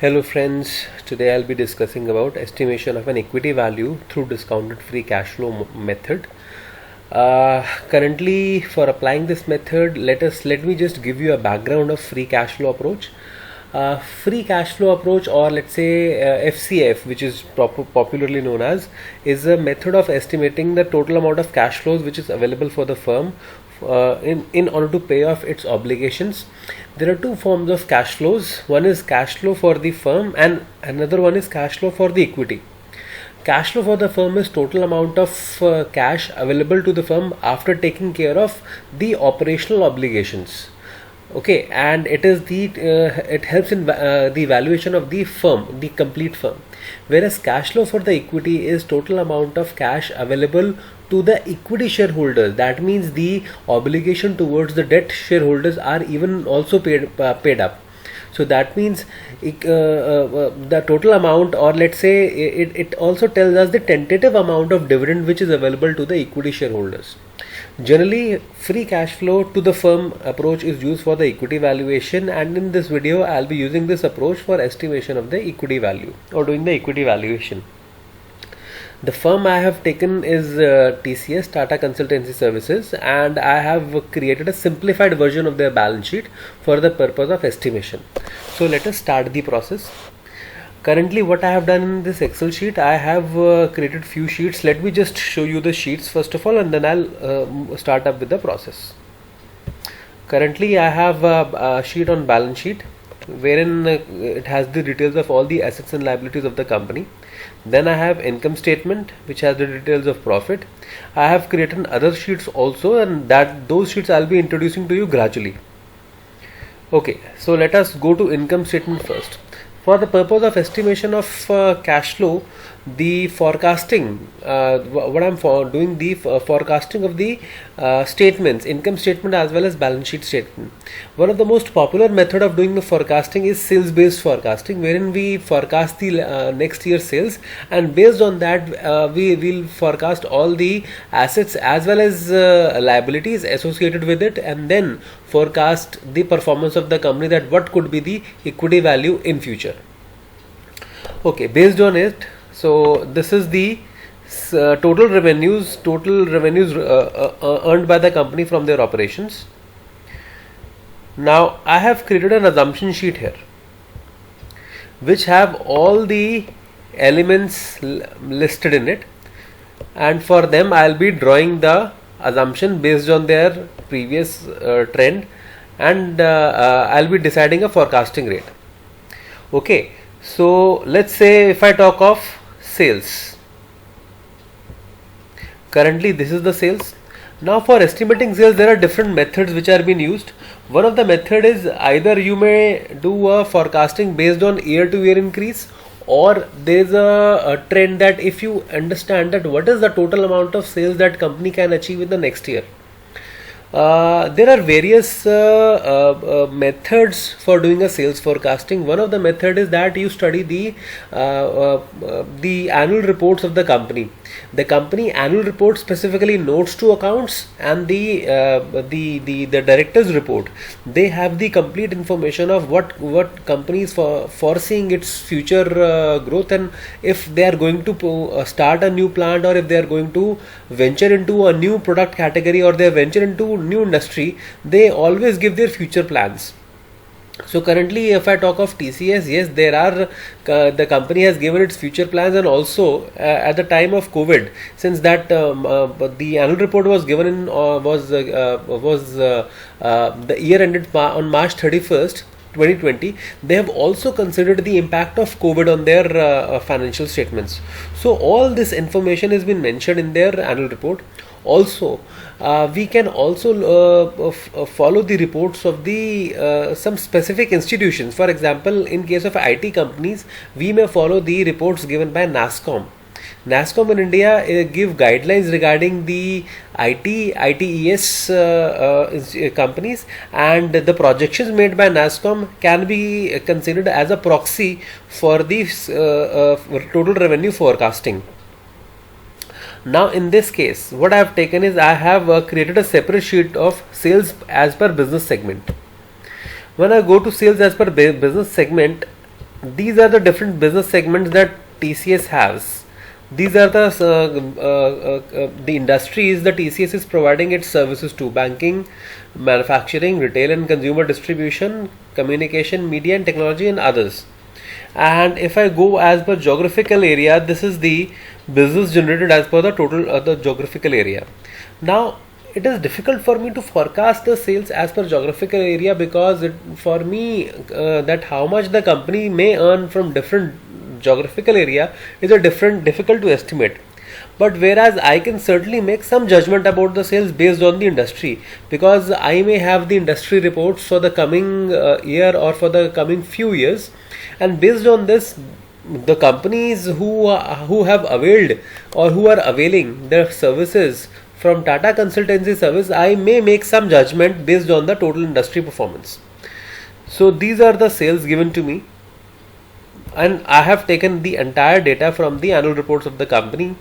Hello friends, today I'll be discussing about estimation of an equity value through discounted free cash flow method. Currently, for applying this method, let me just give you a background of free cash flow approach. Free cash flow approach, or let's say FCF, which is popularly known as, is a method of estimating the total amount of cash flows which is available for the firm in order to pay off its obligations. There are two forms of cash flows. One is cash flow for the firm, and another one is cash flow for the equity. Cash flow for the firm is total amount of cash available to the firm after taking care of the operational obligations. Okay, and it helps in the valuation of the firm, the complete firm. Whereas cash flow for the equity is total amount of cash available to the equity shareholders. That means the obligation towards the debt shareholders are even also paid up. So that means the total amount, or let's say it also tells us the tentative amount of dividend which is available to the equity shareholders. Generally, free cash flow to the firm approach is used for the equity valuation, and in this video I'll be using this approach for estimation of the equity value or doing the equity valuation. The firm I have taken is TCS, Tata Consultancy Services, and I have created a simplified version of their balance sheet for the purpose of estimation. So let us start the process. Currently, what I have done in this Excel sheet, I have created few sheets. Let me just show you the sheets first of all, and then I'll start up with the process. Currently, I have a sheet on balance sheet wherein it has the details of all the assets and liabilities of the company. Then I have income statement which has the details of profit. I have created other sheets also, and those sheets I'll be introducing to you gradually. Okay, so let us go to income statement first. For the purpose of estimation of cash flow, the forecasting, what I'm doing the forecasting of the statements, income statement as well as balance sheet statement. One of the most popular method of doing the forecasting is sales based forecasting, wherein we forecast the next year's sales, and based on that we will forecast all the assets as well as liabilities associated with it, and then forecast the performance of the company, that what could be the equity value in future. Okay, based on it, so this is the total revenues earned by the company from their operations. Now I have created an assumption sheet here which have all the elements listed in it, and for them I'll be drawing the assumption based on their previous trend, and I'll be deciding a forecasting rate. Okay, so let's say if I talk of sales, currently this is the sales. Now for estimating sales, there are different methods which are being used. One of the method is either you may do a forecasting based on year to year increase, or there is a trend that if you understand that what is the total amount of sales that company can achieve in the next year. There are various methods for doing a sales forecasting. One of the method is that you study the annual reports of the company. The company annual report, specifically notes to accounts, and the directors report. They have the complete information of what company is foreseeing its future growth, and if they are going to start a new plant, or if they are going to venture into a new product category, or they venture into new industry, they always give their future plans. So currently, if I talk of TCS, yes, there are the company has given its future plans, and also at the time of COVID, since that the annual report was given in the year ended on March 31st. 2020, they have also considered the impact of COVID on their financial statements. So all this information has been mentioned in their annual report. Also, we can also follow the reports of the some specific institutions. For example, in case of IT companies, we may follow the reports given by NASSCOM. NASSCOM in India give guidelines regarding the ITES companies, and the projections made by NASSCOM can be considered as a proxy for the total revenue forecasting. Now in this case, what I have taken is I have created a separate sheet of sales as per business segment. When I go to sales as per business segment, these are the different business segments that TCS has. These are the industries that TCS is providing its services to: banking, manufacturing, retail and consumer distribution, communication, media and technology, and others. And if I go as per geographical area, this is the business generated as per the total the geographical area. Now it is difficult for me to forecast the sales as per geographical area, because for me that how much the company may earn from different geographical area is a difficult to estimate. But whereas I can certainly make some judgment about the sales based on the industry, because I may have the industry reports for the coming year or for the coming few years, and based on this, the companies who have availed or who are availing their services from Tata Consultancy Service, I may make some judgment based on the total industry performance. So these are the sales given to me, and I have taken the entire data from the annual reports of the company.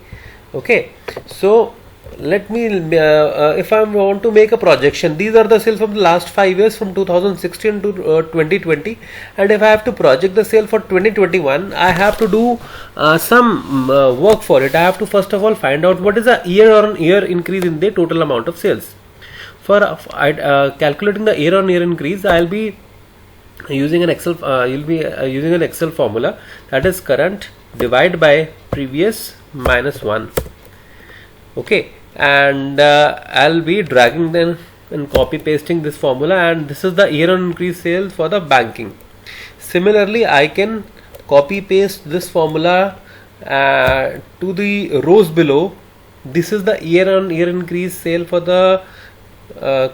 Okay, so let me if I want to make a projection, these are the sales from the last 5 years, from 2016 to 2020, and if I have to project the sale for 2021, I have to do some work for it. I have to first of all find out what is the year on year increase in the total amount of sales. For calculating the year on year increase, I'll be using an Excel you'll be using an Excel formula, that is current divided by previous minus 1. Okay, and I'll be dragging them and copy pasting this formula, and this is the year on increase sales for the banking. Similarly, I can copy paste this formula to the rows below. This is the year on year increase sale for the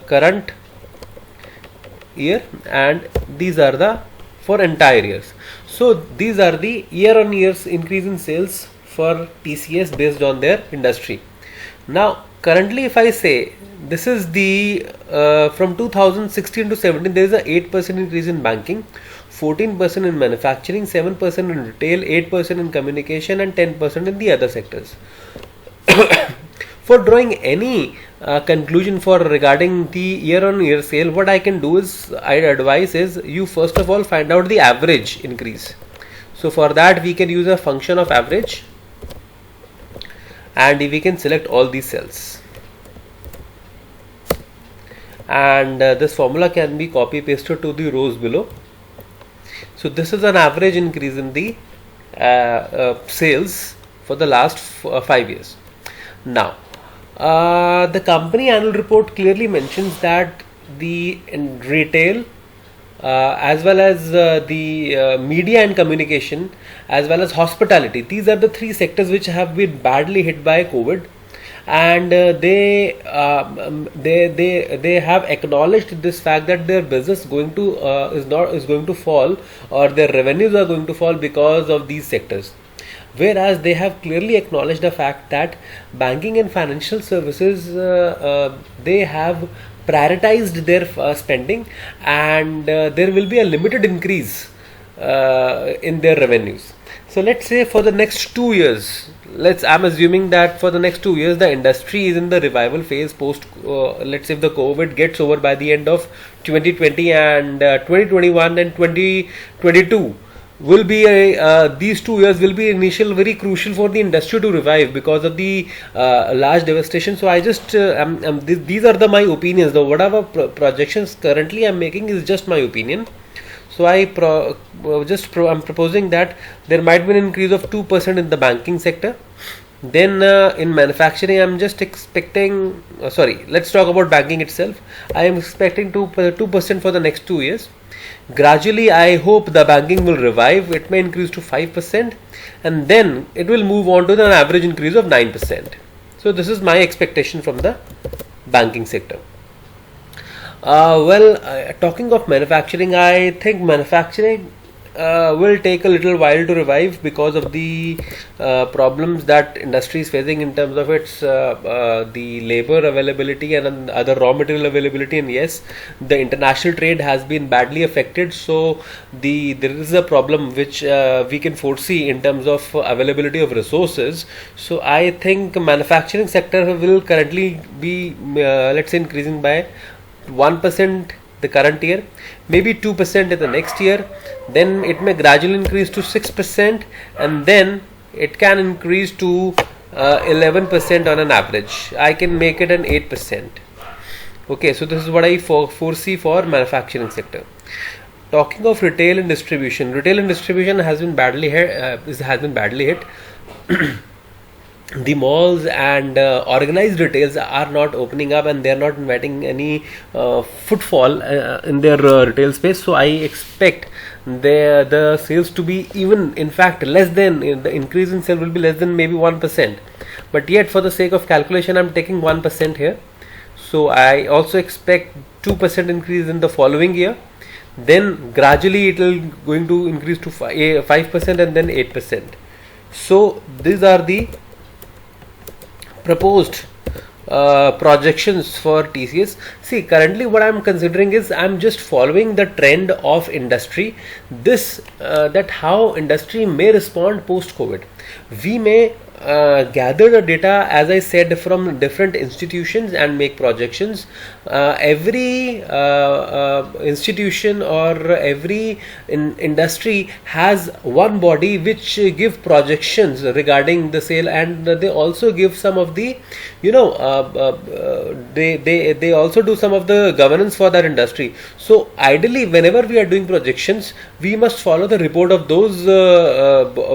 current year, and these are the for entire years. So these are the year on years increase in sales for TCS based on their industry. Now currently, if I say this is the from 2016 to 17, there is a 8% increase in banking, 14% in manufacturing, 7% in retail, 8% in communication, and 10% in the other sectors. For drawing any conclusion for regarding the year on year sale, what I can do is, I advise is, you first of all find out the average increase. So for that we can use a function of average, and we can select all these cells, and this formula can be copy pasted to the rows below. So this is an average increase in the sales for the last 5 years. Now the company annual report clearly mentions that the retail as well as the media and communication, as well as hospitality, these are the three sectors which have been badly hit by COVID, and they have acknowledged this fact that their business is going to fall, or their revenues are going to fall because of these sectors. Whereas they have clearly acknowledged the fact that banking and financial services, they have prioritized their spending, and there will be a limited increase in their revenues. So let's say for the next 2 years, I'm assuming that for the next 2 years the industry is in the revival phase post, let's say if the COVID gets over by the end of 2020, and 2021 and 2022 will be these 2 years will be very crucial for the industry to revive because of the large devastation. So I just these are my opinions. The whatever projections currently I'm making is just my opinion. So I'm proposing that there might be an increase of 2% in the banking sector. Then in manufacturing, I'm just expecting, let's talk about banking itself. I am expecting 2% for the next 2 years. Gradually, I hope the banking will revive. It may increase to 5%, and then it will move on to an average increase of 9%. So this is my expectation from the banking sector. Talking of manufacturing, I think manufacturing will take a little while to revive because of the problems that industry is facing in terms of its the labor availability and other raw material availability. And yes, the international trade has been badly affected, so there is a problem which we can foresee in terms of availability of resources. So I think manufacturing sector will currently be let's say increasing by 1% the current year, maybe 2% in the next year, then it may gradually increase to 6%, and then it can increase to 11% on an average. I can make it an 8%. Okay, so this is what I foresee for manufacturing sector. Talking of retail and distribution has been badly hit. The malls and organized retails are not opening up, and they are not inviting any footfall in their retail space. So I expect the sales to be even, in fact, less than the increase in sale will be less than maybe 1%. But yet, for the sake of calculation, I'm taking 1% here. So I also expect 2% increase in the following year. Then gradually it will going to increase to 5% and then 8%. So these are the proposed projections for TCS. See, currently what I'm considering is I'm just following the trend of industry. That how industry may respond post COVID. We may gather the data, as I said, from different institutions and make projections. Every institution or every industry has one body which give projections regarding the sale, and they also give some of the, they also do some of the governance for that industry. So ideally, whenever we are doing projections, we must follow the report of those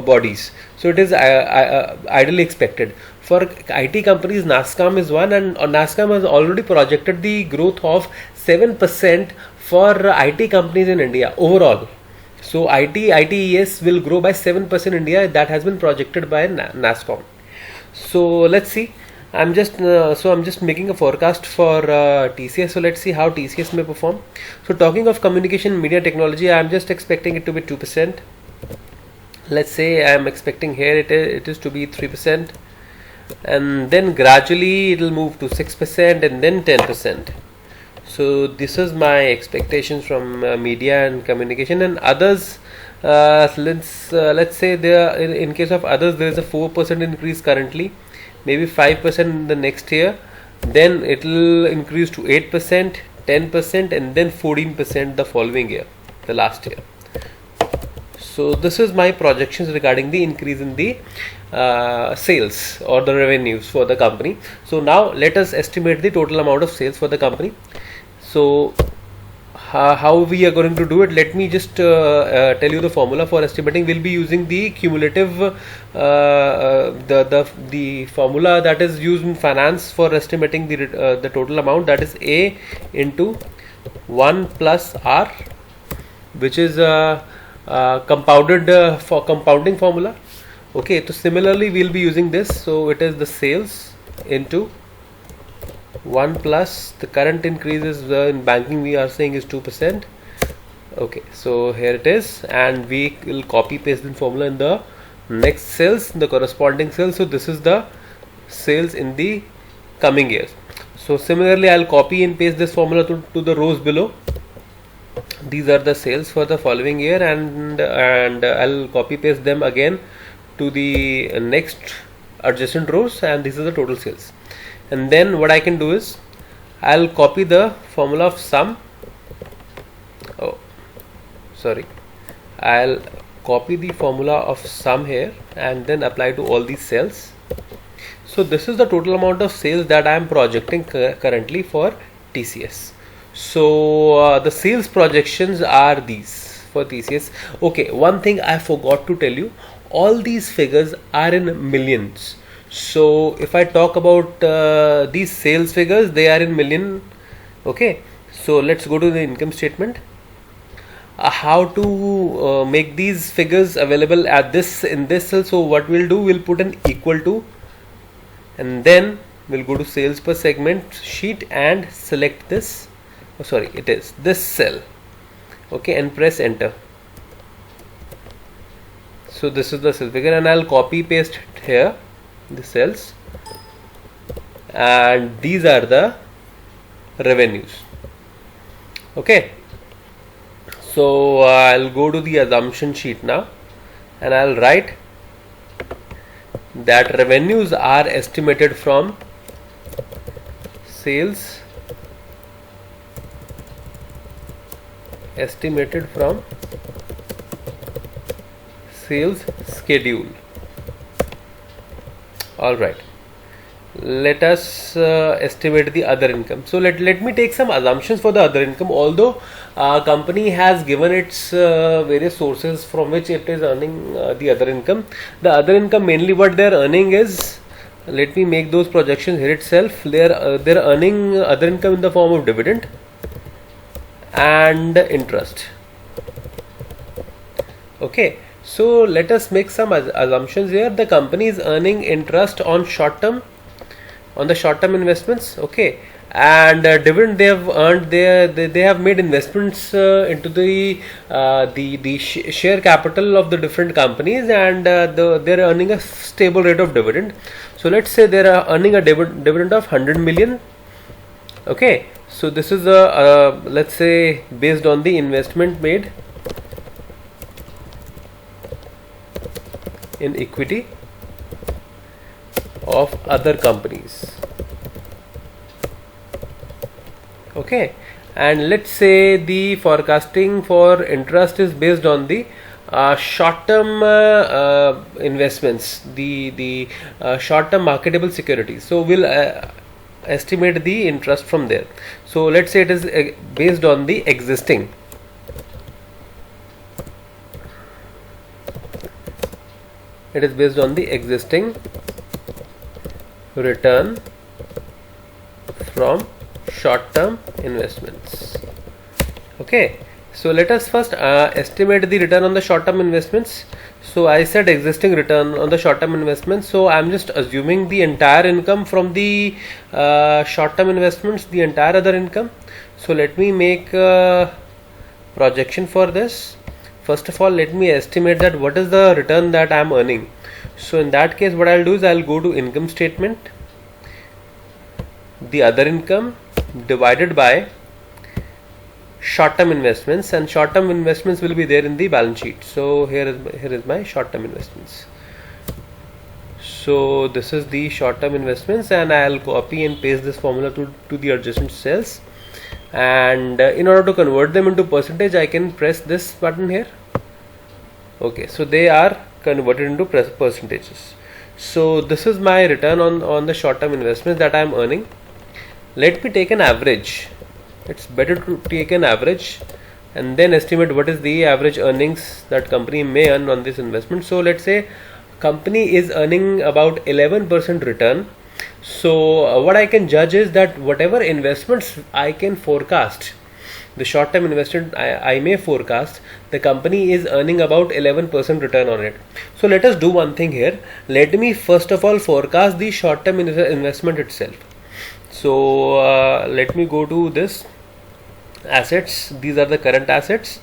bodies. So it is ideally expected. For IT companies, NASSCOM is one, and NASSCOM has already projected the growth of 7% for IT companies in India overall. So ITES will grow by 7% in India. That has been projected by NASSCOM. So let's see. I'm just making a forecast for TCS. So let's see how TCS may perform. So talking of communication media technology, I'm just expecting it to be 2%. Let's say I'm expecting here it is to be 3%, and then gradually it will move to 6% and then 10%. So this is my expectations from media and communication. And others, let's say there in case of others, there is a 4% increase currently, maybe 5% in the next year, then it will increase to 8%, 10%, and then 14% the following year, the last year. So this is my projections regarding the increase in the sales or the revenues for the company. So now let us estimate the total amount of sales for the company. So how we are going to do it? Let me just tell you the formula for estimating. We'll be using the cumulative the formula that is used in finance for estimating the total amount, that is A into 1 plus R, which is compounded for compounding formula. Okay, so similarly we'll be using this. So it is the sales into 1 plus the current increase is in banking we are saying is 2%. Okay, so here it is, and we will copy paste the formula in the next cells, the corresponding cells. So this is the sales in the coming years. So similarly I'll copy and paste this formula to the rows below. These are the sales for the following year, and I'll copy paste them again to the next adjacent rows, and this is the total sales. And then what I can do is I'll copy the formula of sum. I'll copy the formula of sum here and then apply to all these cells. So this is the total amount of sales that I am projecting currently for TCS. So the sales projections are these for TCS. Okay, one thing I forgot to tell you, all these figures are in millions. So if I talk about these sales figures, they are in million. Okay, so let's go to the income statement. How to make these figures available at in this cell? So what we'll do, we'll put an equal to, and then we'll go to sales per segment sheet and select this. It is this cell. Okay, and press enter. So this is the cell figure, and I'll copy paste here the cells, and these are the revenues. Okay, so I'll go to the assumption sheet now, and I'll write that revenues are estimated from sales estimated from sales schedule. All right, let us estimate the other income. So let me take some assumptions for the other income. Although company has given its various sources from which it is earning the other income, the other income mainly what they are earning is, let me make those projections here itself. They're earning other income in the form of dividend and interest. Okay, so let us make some assumptions here. The company is earning interest on the short term investments. Okay, and dividend they have earned, they have made investments into the share capital of the different companies, and they're earning a stable rate of dividend. So let's say they are earning a dividend of 100 million. Okay, so this is a let's say based on the investment made in equity of other companies. Okay, and let's say the forecasting for interest is based on the short-term investments, the short-term marketable securities. So we'll estimate the interest from there. So let's say it is based on the existing. It is based on the existing return from short-term investments. Okay, so let us first estimate the return on the short-term investments. So I said existing return on the short-term investments. So I'm just assuming the entire income from the short-term investments, the entire other income. So let me make a projection for this. First of all, let me estimate that what is the return that I am earning. So in that case, what I'll do is I'll go to income statement, the other income divided by short-term investments, and short-term investments will be there in the balance sheet. So here is my short-term investments. So this is the short-term investments, and I'll copy and paste this formula to the adjacent cells. And in order to convert them into percentage, I can press this button here. Okay, so they are converted into percentages. So this is my return on the short-term investments that I am earning. Let me take an average. It's better to take an average and then estimate what is the average earnings that company may earn on this investment. So let's say company is earning about 11% return. So what I can judge is that whatever investments I can forecast, the short-term investment I may forecast, the company is earning about 11% return on it. So let us do one thing here. Let me first of all forecast the short-term investment itself. So let me go to this assets. These are the current assets.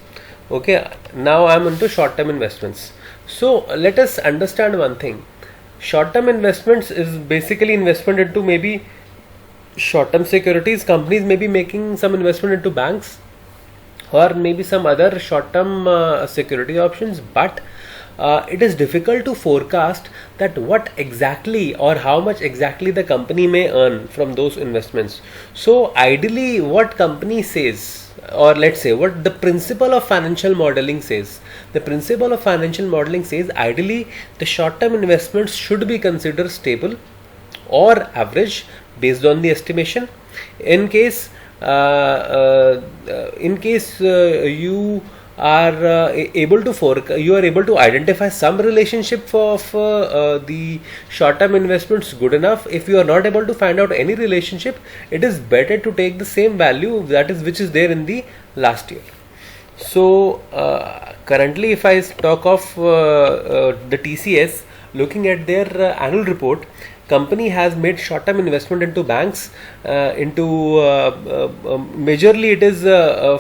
Okay, now I am into short-term investments. So let us understand one thing. Short-term investments is basically investment into maybe short-term securities. Companies may be making some investment into banks or maybe some other short-term security options, but it is difficult to forecast that what exactly or how much exactly the company may earn from those investments. So ideally what company says, or let's say what the principle of financial modeling says, ideally the short-term investments should be considered stable or average based on the estimation. In case you are able to identify some relationship of the short-term investments good enough. If you are not able to find out any relationship, it is better to take the same value which is there in the last year. So currently, if I talk of the TCS, looking at their annual report, company has made short-term investment into banks, majorly it is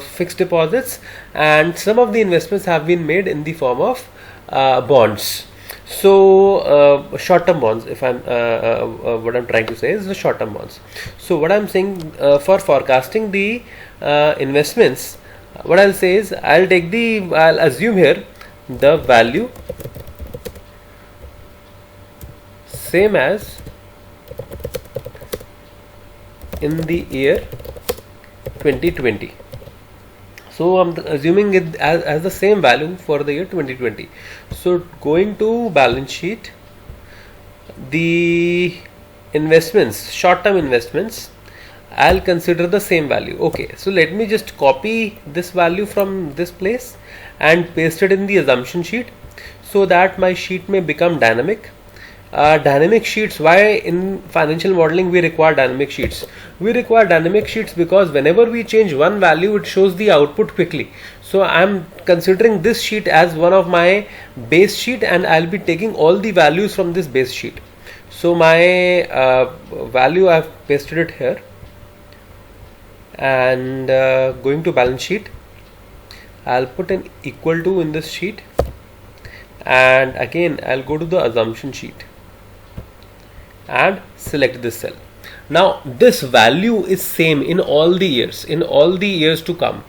fixed deposits, and some of the investments have been made in the form of bonds. So short-term bonds, if I'm what I'm trying to say is the short-term bonds. So what I'm saying for forecasting the investments, what I'll say is I'll assume here the value same as in the year 2020. So I'm assuming it as the same value for the year 2020. So going to balance sheet, the investments, short-term investments, I'll consider the same value. Okay, so let me just copy this value from this place and paste it in the assumption sheet so that my sheet may become dynamic. Dynamic sheets, why in financial modeling we require dynamic sheets? We require dynamic sheets because whenever we change one value, it shows the output quickly. So I'm considering this sheet as one of my base sheet, and I'll be taking all the values from this base sheet. So my value, I've pasted it here, and going to balance sheet, I'll put an equal to in this sheet, and again I'll go to the assumption sheet and select this cell. Now this value is same in all the years to come.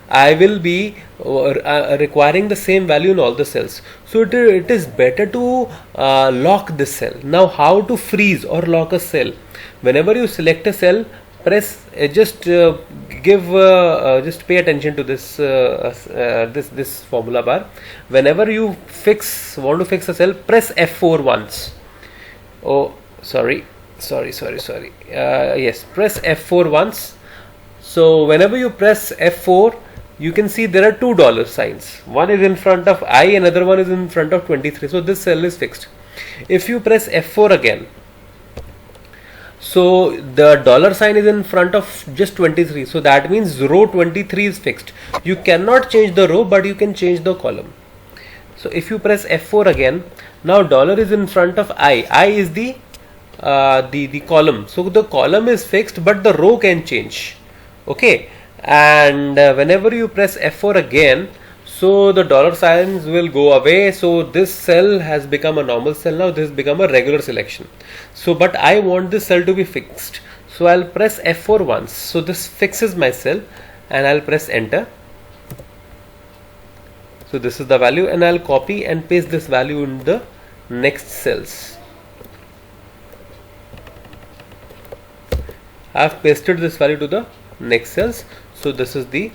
I will be requiring the same value in all the cells. So it is better to lock this cell. Now how to freeze or lock a cell? Whenever you select a cell, press just pay attention to this this formula bar. Whenever you want to fix a cell, press F4 once. Oh, sorry. Yes, press F4 once. So whenever you press F4, you can see there are two dollar signs. One is in front of I, another one is in front of 23. So this cell is fixed. If you press F4 again, so the dollar sign is in front of just 23. So that means row 23 is fixed. You cannot change the row, but you can change the column. So if you press F4 again, now dollar is in front of I. I is the column. So the column is fixed, but the row can change. Okay, and whenever you press F4 again, so the dollar signs will go away. So this cell has become a normal cell now. This has become a regular selection. So but I want this cell to be fixed. So I'll press F4 once. So this fixes my cell, and I'll press enter. So this is the value, and I'll copy and paste this value in the next cells. I've pasted this value to the next cells. So this is the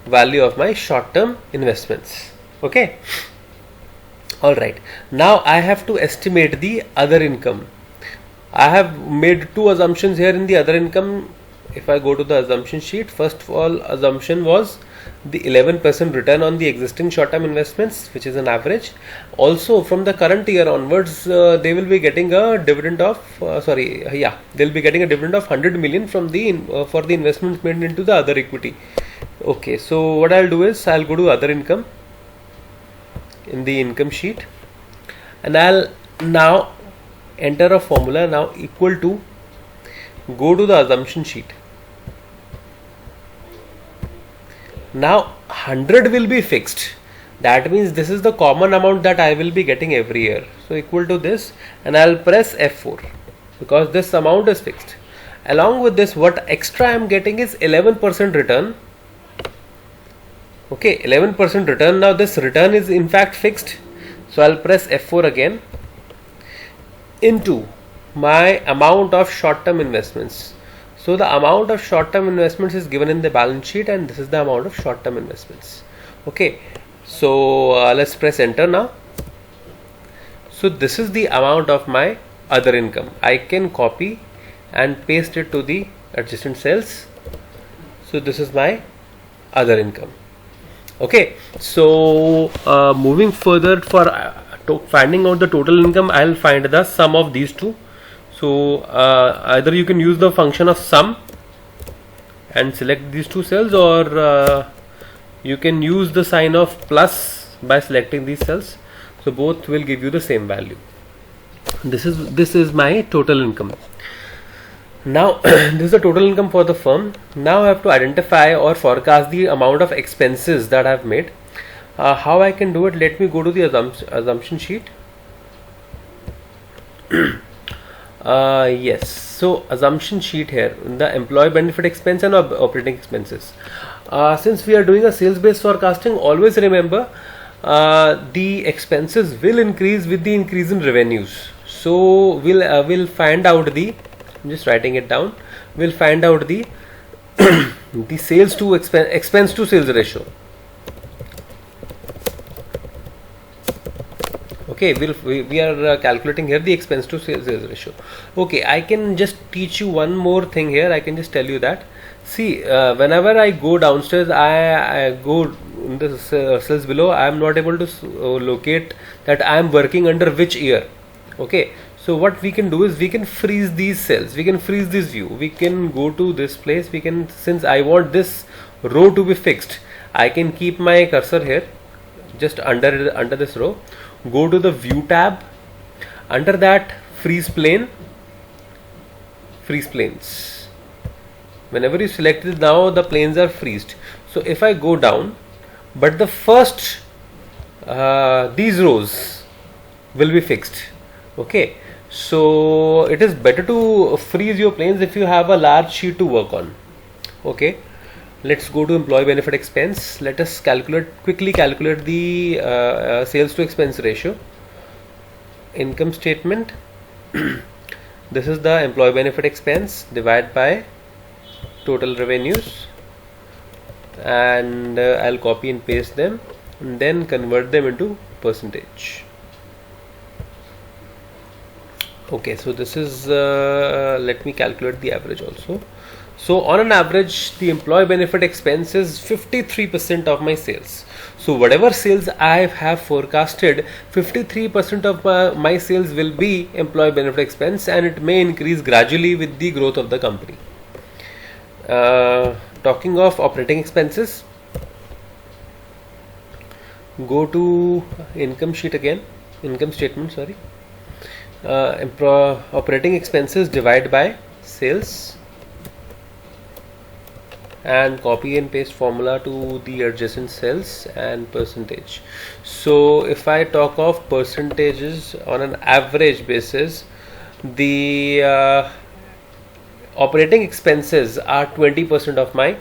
value of my short-term investments. Okay. All right. Now I have to estimate the other income. I have made two assumptions here in the other income. If I go to the assumption sheet, first of all, assumption was the 11% return on the existing short-term investments, which is an average. Also, from the current year onwards, they will be getting a dividend of they'll be getting a dividend of 100 million from the for the investments made into the other equity. Okay, so what I'll do is I'll go to other income in the income sheet, and I'll now enter a formula now equal to, go to the assumption sheet. Now 100 will be fixed. That means this is the common amount that I will be getting every year. So equal to this, and I'll press F4 because this amount is fixed. Along with this, what extra I am getting is 11% return. Okay, 11% return. Now this return is in fact fixed. So I'll press F4 again into my amount of short-term investments. So the amount of short-term investments is given in the balance sheet, and this is the amount of short-term investments. Okay, so let's press enter now. So this is the amount of my other income. I can copy and paste it to the adjacent cells. So this is my other income. Okay, so moving further, for finding out the total income, I'll find the sum of these two. So either you can use the function of sum and select these two cells, or you can use the sign of plus by selecting these cells. So both will give you the same value. This is my total income. Now this is the total income for the firm. Now I have to identify or forecast the amount of expenses that I have made. How I can do it? Let me go to the assumption sheet. Yes, so assumption sheet here, the employee benefit expense and operating expenses. Since we are doing a sales based forecasting, always remember the expenses will increase with the increase in revenues. So we'll find out the, I'm just writing it down, we'll find out the the sales to expense to sales ratio. Okay, we are calculating here the expense to sales ratio. Okay, I can just teach you one more thing here. I can just tell you that. See, whenever I go downstairs, I go in the cells below. I am not able to locate that I am working under which year. Okay, so what we can do is we can freeze these cells. We can freeze this view. We can go to this place. We can, since I want this row to be fixed, I can keep my cursor here, just under this row. Go to the view tab, under that freeze plane, freeze planes. Whenever you select it, now the planes are freezed. So if I go down, but the first these rows will be fixed. Okay, so it is better to freeze your planes if you have a large sheet to work on. Okay, let's go to employee benefit expense. Let us quickly calculate the sales to expense ratio. Income statement. This is the employee benefit expense divided by total revenues, and I'll copy and paste them and then convert them into percentage. Okay, so this is let me calculate the average also. So on an average, the employee benefit expense is 53% of my sales. So whatever sales I have forecasted, 53% of my sales will be employee benefit expense, and it may increase gradually with the growth of the company. Talking of operating expenses, go to income statement, sorry. Operating expenses divide by sales, and copy and paste formula to the adjacent cells and percentage. So if I talk of percentages on an average basis, the operating expenses are 20% of my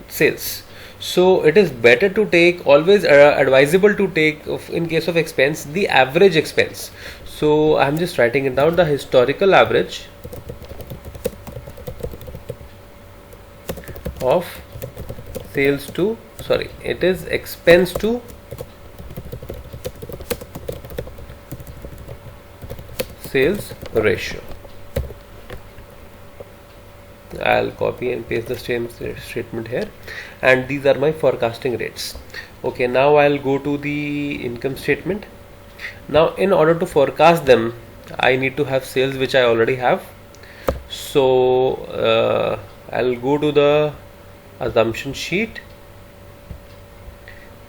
sales. So it is better to take, always advisable to take, in case of expense, the average expense. So I'm just writing it down, the historical average of sales to, sorry, it is expense to sales ratio. I'll copy and paste the same statement here, and these are my forecasting rates. Okay, now I'll go to the income statement. Now in order to forecast them, I need to have sales which I already have. So I'll go to the assumption sheet,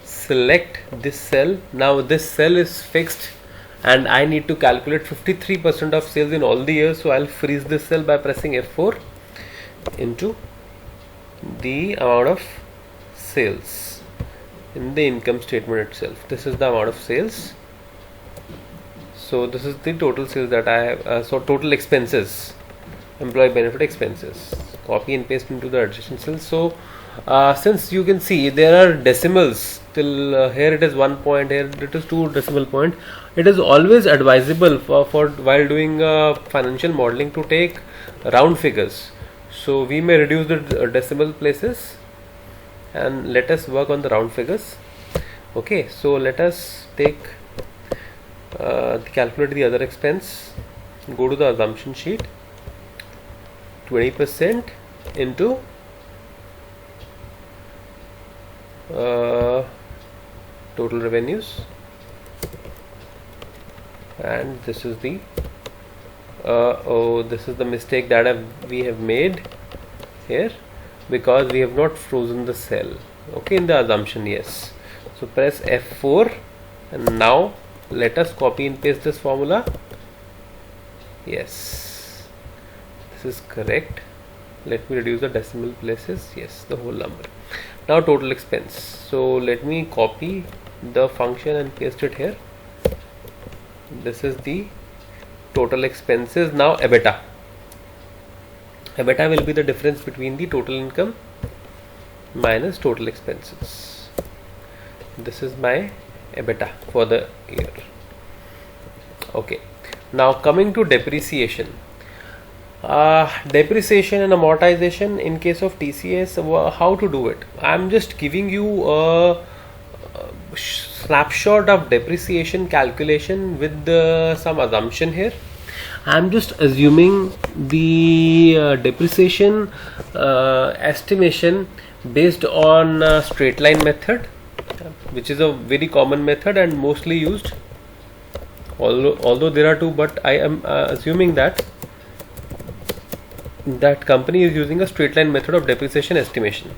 select this cell. Now this cell is fixed and I need to calculate 53% of sales in all the years, so I'll freeze this cell by pressing F4 into the amount of sales in the income statement itself. This is the amount of sales. So this is the total sales that I have. So total expenses, employee benefit expenses, copy and paste into the adjacent cells. So since you can see there are decimals till here, it is 1 point, here it is 2 decimal point. It is always advisable for while doing financial modeling to take round figures. So we may reduce the decimal places and let us work on the round figures. Okay, so let us take calculate the other expense. Go to the assumption sheet, 20% into total revenues, and this is the this is the mistake that we have made here, because we have not frozen the cell. Okay, in the assumption, yes. So press F4 and now let us copy and paste this formula. Yes, this is correct. Let me reduce the decimal places. Yes, the whole number. Now total expense. So let me copy the function and paste it here. This is the total expenses. Now EBITDA. EBITDA will be the difference between the total income minus total expenses. This is my EBITDA for the year. Okay. Now coming to depreciation. Depreciation and amortization in case of TCS, how to do it? I'm just giving you a snapshot of depreciation calculation with some assumption here. I'm just assuming the depreciation estimation based on straight line method, which is a very common method and mostly used. Although there are two, but I am assuming that company is using a straight line method of depreciation estimation.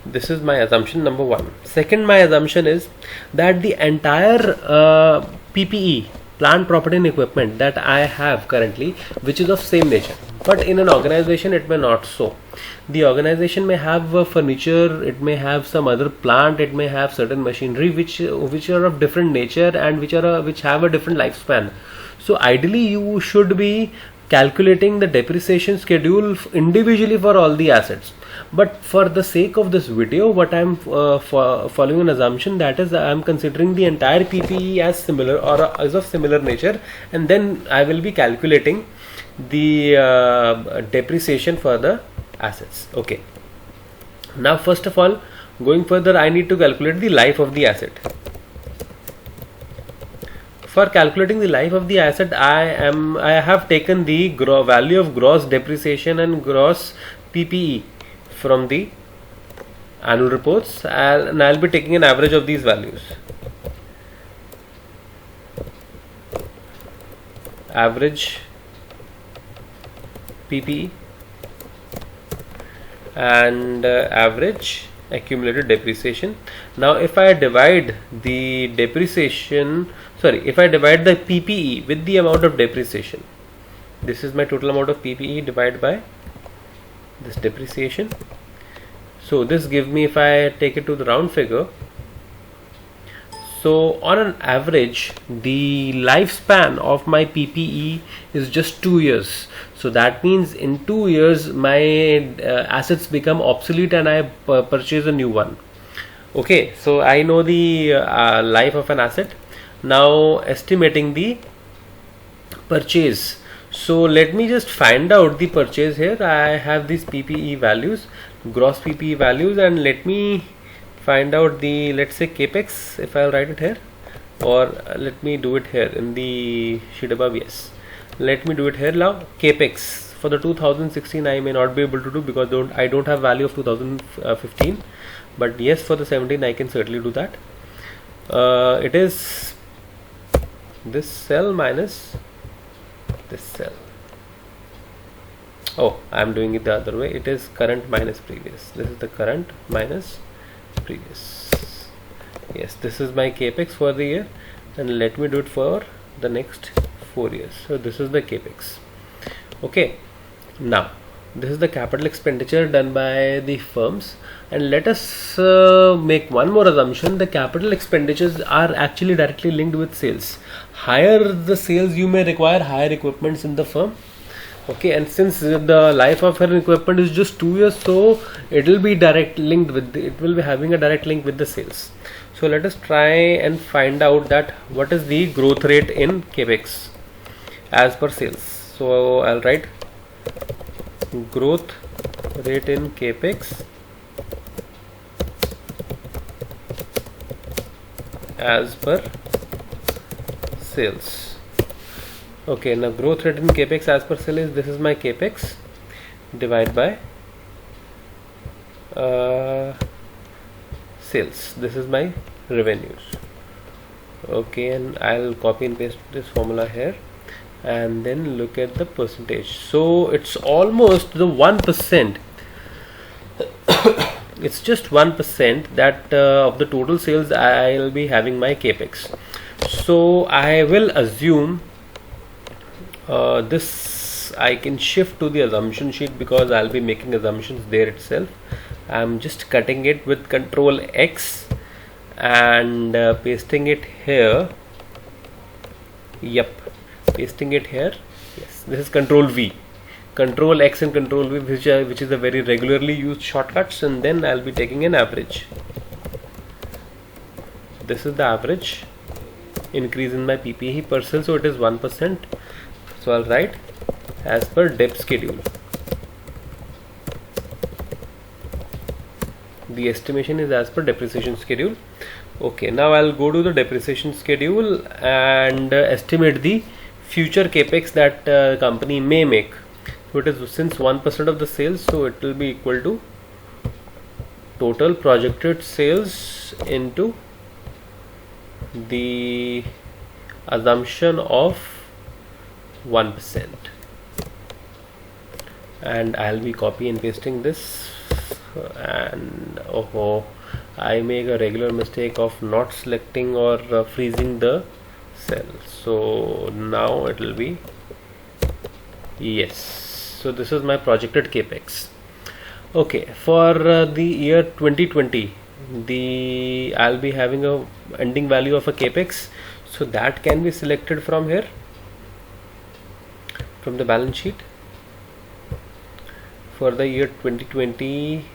This is my assumption number one. Second, my assumption is that the entire PPE, plant, property and equipment, that I have currently, which is of same nature, but in an organization it may not so. The organization may have furniture, it may have some other plant, it may have certain machinery which are of different nature and which have a different lifespan. So ideally you should be calculating the depreciation schedule individually for all the assets. But for the sake of this video, what I am following an assumption, that is, I am considering the entire PPE as similar or as of similar nature, and then I will be calculating the depreciation for the assets. Okay. Now, first of all, going further, I need to calculate the life of the asset. For calculating the life of the asset, I have taken the value of gross depreciation and gross PPE from the annual reports, and I'll be taking an average of these values. Average PPE and average accumulated depreciation. Now if I divide the if I divide the PPE with the amount of depreciation, this is my total amount of PPE divided by this depreciation. So this gives me, if I take it to the round figure, so on an average the lifespan of my PPE is just 2 years. So that means in 2 years my assets become obsolete and I purchase a new one. Okay, so I know the life of an asset. Now estimating the purchase. So let me just find out the purchase here. I have these PPE values, gross PPE values, and let me find out the, let's say, capex, if I'll write it here, or let me do it here in the sheet above. Yes, let me do it here now. Capex for the 2016 I may not be able to do because I don't have value of 2015, but yes, for the 17 I can certainly do that. It is this cell minus this cell. Oh, I am doing it the other way. It is current minus previous. This is the current minus previous. Yes, this is my capex for the year, and let me do it for the next 4 years. So this is the capex. Okay, now this is the capital expenditure done by the firms, and let us make one more assumption. The capital expenditures are actually directly linked with sales. Higher the sales, you may require higher equipments in the firm. Okay, and since the life of an equipment is just 2 years, so it will be direct linked with it will be having a direct link with the sales. So let us try and find out that what is the growth rate in capex as per sales. So I'll write growth rate in capex as per sales. Okay, now growth rate in capex as per sale is, this is my capex divided by sales. This is my revenues. Okay, and I'll copy and paste this formula here and then look at the percentage. So it's almost the 1%. It's just 1% that of the total sales I'll be having my capex. So I will assume this I can shift to the assumption sheet because I'll be making assumptions there itself. I'm just cutting it with Control X and pasting it here. Yep, pasting it here. Yes, this is Control V. Control X and Control V, which is a very regularly used shortcuts, and then I'll be taking an average. This is the average increase in my PPE per sale, so it is 1%. So I'll write as per DEP schedule. The estimation is as per depreciation schedule. Okay, now I'll go to the depreciation schedule and estimate the future capex that company may make. So it is since 1% of the sales, so it will be equal to total projected sales into the assumption of 1%, and I'll be copy and pasting this. And I make a regular mistake of not selecting or freezing the cell, so now it will be yes. So this is my projected capex. Okay, for the year 2020, I'll be having a ending value of a capex, so that can be selected from here, from the balance sheet. For the year 2020,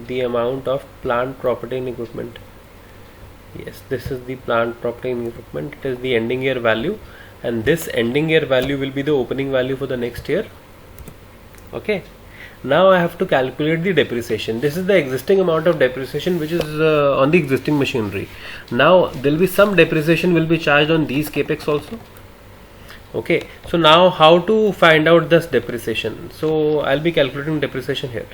the amount of plant, property and equipment, yes, this is the plant, property and equipment. It is the ending year value, and this ending year value will be the opening value for the next year. Okay, now I have to calculate the depreciation. This is the existing amount of depreciation which is on the existing machinery. Now there will be some depreciation will be charged on these capex also. Okay, so now how to find out this depreciation? So I'll be calculating depreciation here.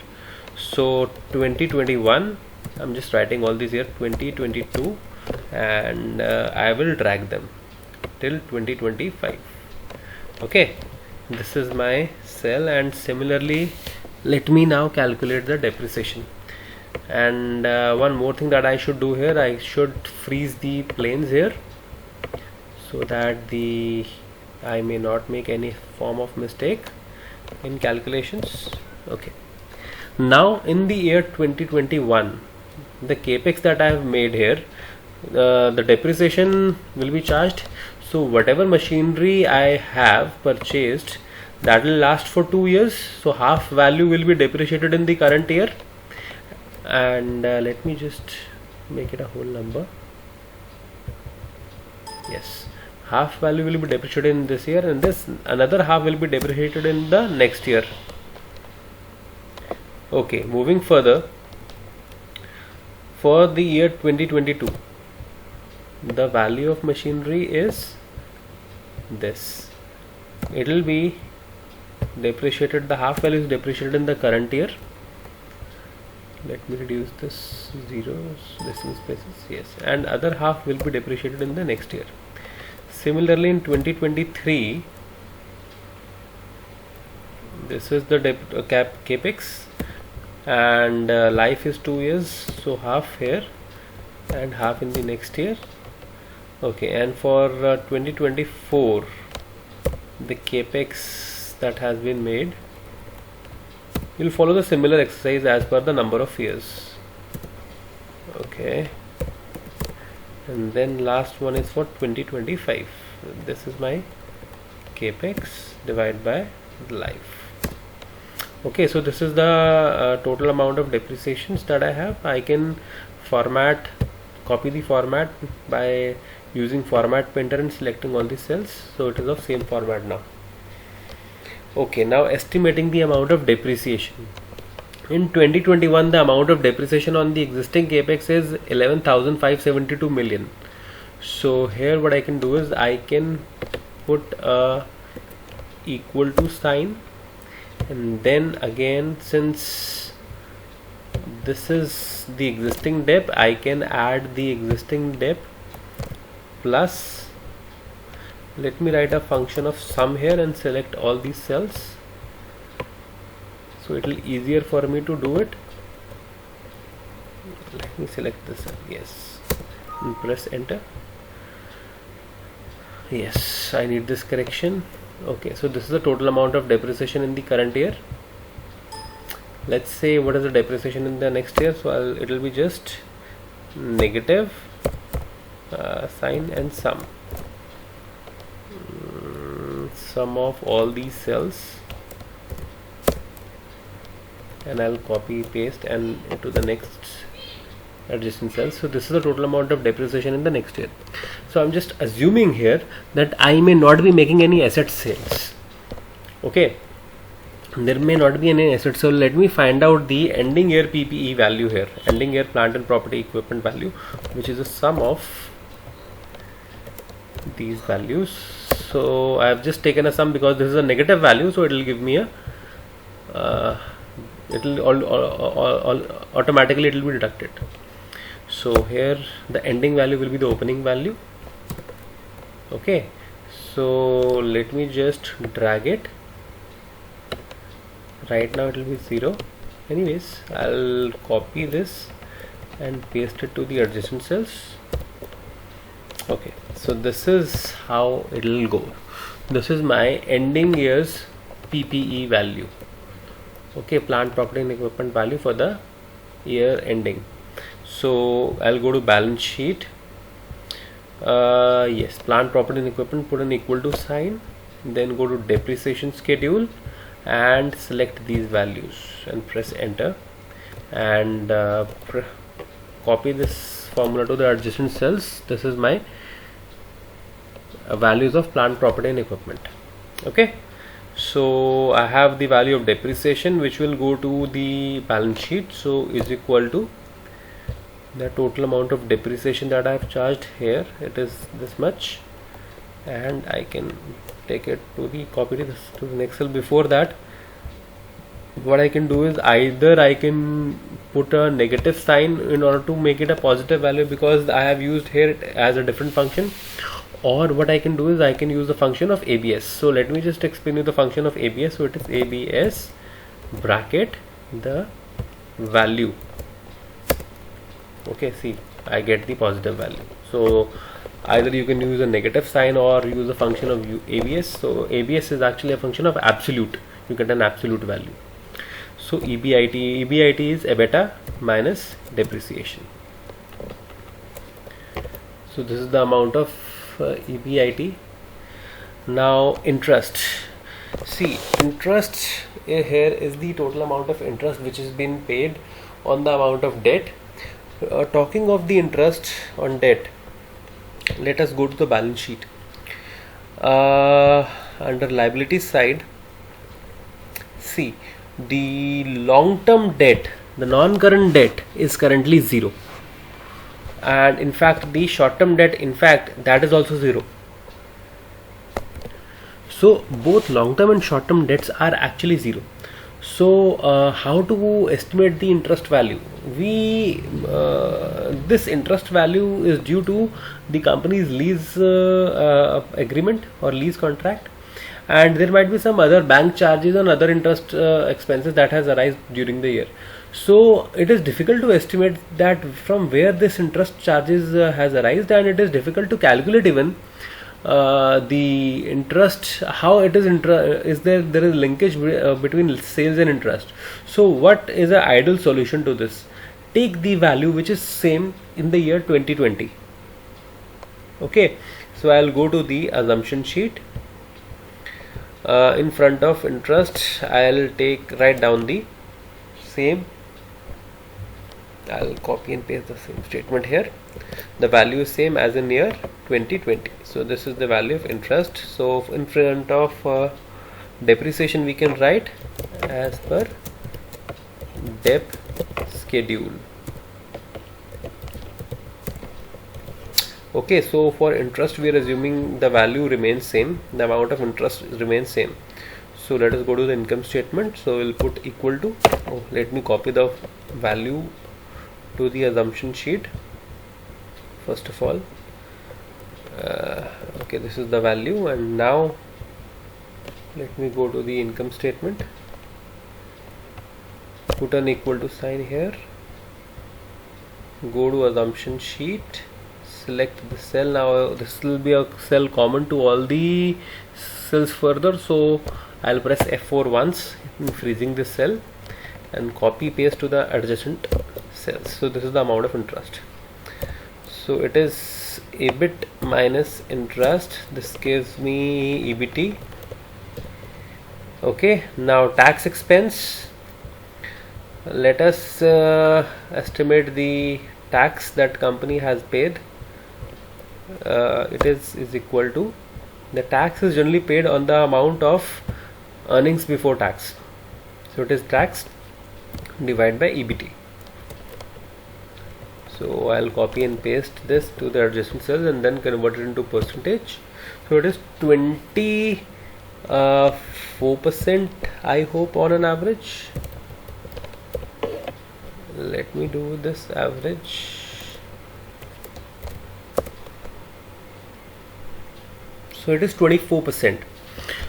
So 2021, I'm just writing all these here, 2022, and I will drag them till 2025. Okay, this is my cell, and similarly let me now calculate the depreciation. And one more thing that I should do here, I should freeze the planes here so that I may not make any form of mistake in calculations. Okay, now in the year 2021, the capex that I have made here, the depreciation will be charged. So whatever machinery I have purchased, that will last for 2 years, so half value will be depreciated in the current year. And let me just make it a whole number. Yes, half value will be depreciated in this year, and this another half will be depreciated in the next year. Okay, moving further, for the year 2022, the value of machinery is this. It will be depreciated, the half value is depreciated in the current year. Let me reduce this zeros, decimal spaces, yes, and other half will be depreciated in the next year. Similarly in 2023, this is the capex, and life is 2 years, so half here and half in the next year. Okay, and for 2024, the capex that has been made, you'll follow the similar exercise as per the number of years. Okay, and then last one is for 2025. This is my capex divided by life. Okay, so this is the total amount of depreciations that I have. I can copy the format by using format painter and selecting all these cells, so it is of same format now. Okay, now estimating the amount of depreciation. In 2021, the amount of depreciation on the existing capex is 11,572 million. So here what I can do is I can put a equal to sign, and then again, since this is the existing DEP, I can add the existing DEP plus, let me write a function of sum here and select all these cells, so it will easier for me to do it. Let me select this cell, yes, and press enter. Yes, I need this correction. Okay, so this is the total amount of depreciation in the current year. Let's say what is the depreciation in the next year, so it will be just negative sign and sum of all these cells, and I'll copy paste and to the next adjacent cells. So this is the total amount of depreciation in the next year. So I'm just assuming here that I may not be making any asset sales. Okay, there may not be any asset. So let me find out the ending year PPE value here, ending year plant and property equipment value, which is the sum of these values. So I have just taken a sum because this is a negative value, so it will give me a it will automatically it will be deducted. So here the ending value will be the opening value. Okay, so let me just drag it. Right now it will be 0. Anyways, I'll copy this and paste it to the adjacent cells. Okay, so this is how it will go. This is my ending year's PPE value. Okay, plant, property and equipment value for the year ending. So I'll go to balance sheet. Yes, plant, property and equipment, put an equal to sign, then go to depreciation schedule and select these values and press enter, and copy this formula to the adjacent cells. This is my values of plant, property and equipment. Okay, so I have the value of depreciation which will go to the balance sheet, so is equal to the total amount of depreciation that I have charged here. It is this much, and I can take it to the copy to the next cell. Before that, what I can do is either I can put a negative sign in order to make it a positive value because I have used here as a different function, or what I can do is I can use the function of ABS. So let me just explain you the function of ABS. So it is ABS bracket the value. Okay, see, I get the positive value. So either you can use a negative sign or use a function of ABS. So ABS is actually a function of absolute. You get an absolute value. So EBIT is EBITDA minus depreciation. So this is the amount of EBIT. Now interest. See, interest here is the total amount of interest which has been paid on the amount of debt. Talking of the interest on debt, let us go to the balance sheet. Under liabilities side, see, the long-term debt, the non-current debt is currently 0, and in fact the short-term debt, in fact, that is also 0. So both long-term and short-term debts are actually 0. So how to estimate the interest value? This interest value is due to the company's lease agreement or lease contract, and there might be some other bank charges and other interest expenses that has arisen during the year. So it is difficult to estimate that from where this interest charges has arisen, and it is difficult to calculate even the interest, how it is there is linkage between sales and interest. So what is an ideal solution to this? Take the value which is same in the year 2020. Okay, so I'll go to the assumption sheet. In front of interest, I'll write down the same. I'll copy and paste the same statement here. The value is same as in year 2020. So this is the value of interest. So in front of depreciation, we can write as per dep schedule. Okay, so for interest we are assuming the value remains same, the amount of interest remains same. So let us go to the income statement. So we'll put equal to, let me copy the value to the assumption sheet first of all. Okay, this is the value, and now let me go to the income statement, put an equal to sign here, go to assumption sheet, select the cell. Now this will be a cell common to all the cells further, so I'll press F4 once, freezing this cell, and copy paste to the adjacent cells. So this is the amount of interest. So it is EBIT minus interest. This gives me EBT. Okay, now tax expense. Let us estimate the tax that company has paid. It is equal to, the tax is generally paid on the amount of earnings before tax. So it is tax divided by EBT. So I'll copy and paste this to the adjacent cells and then convert it into percentage. So it is 24%, I hope, on an average. Let me do this average. So it is 24%.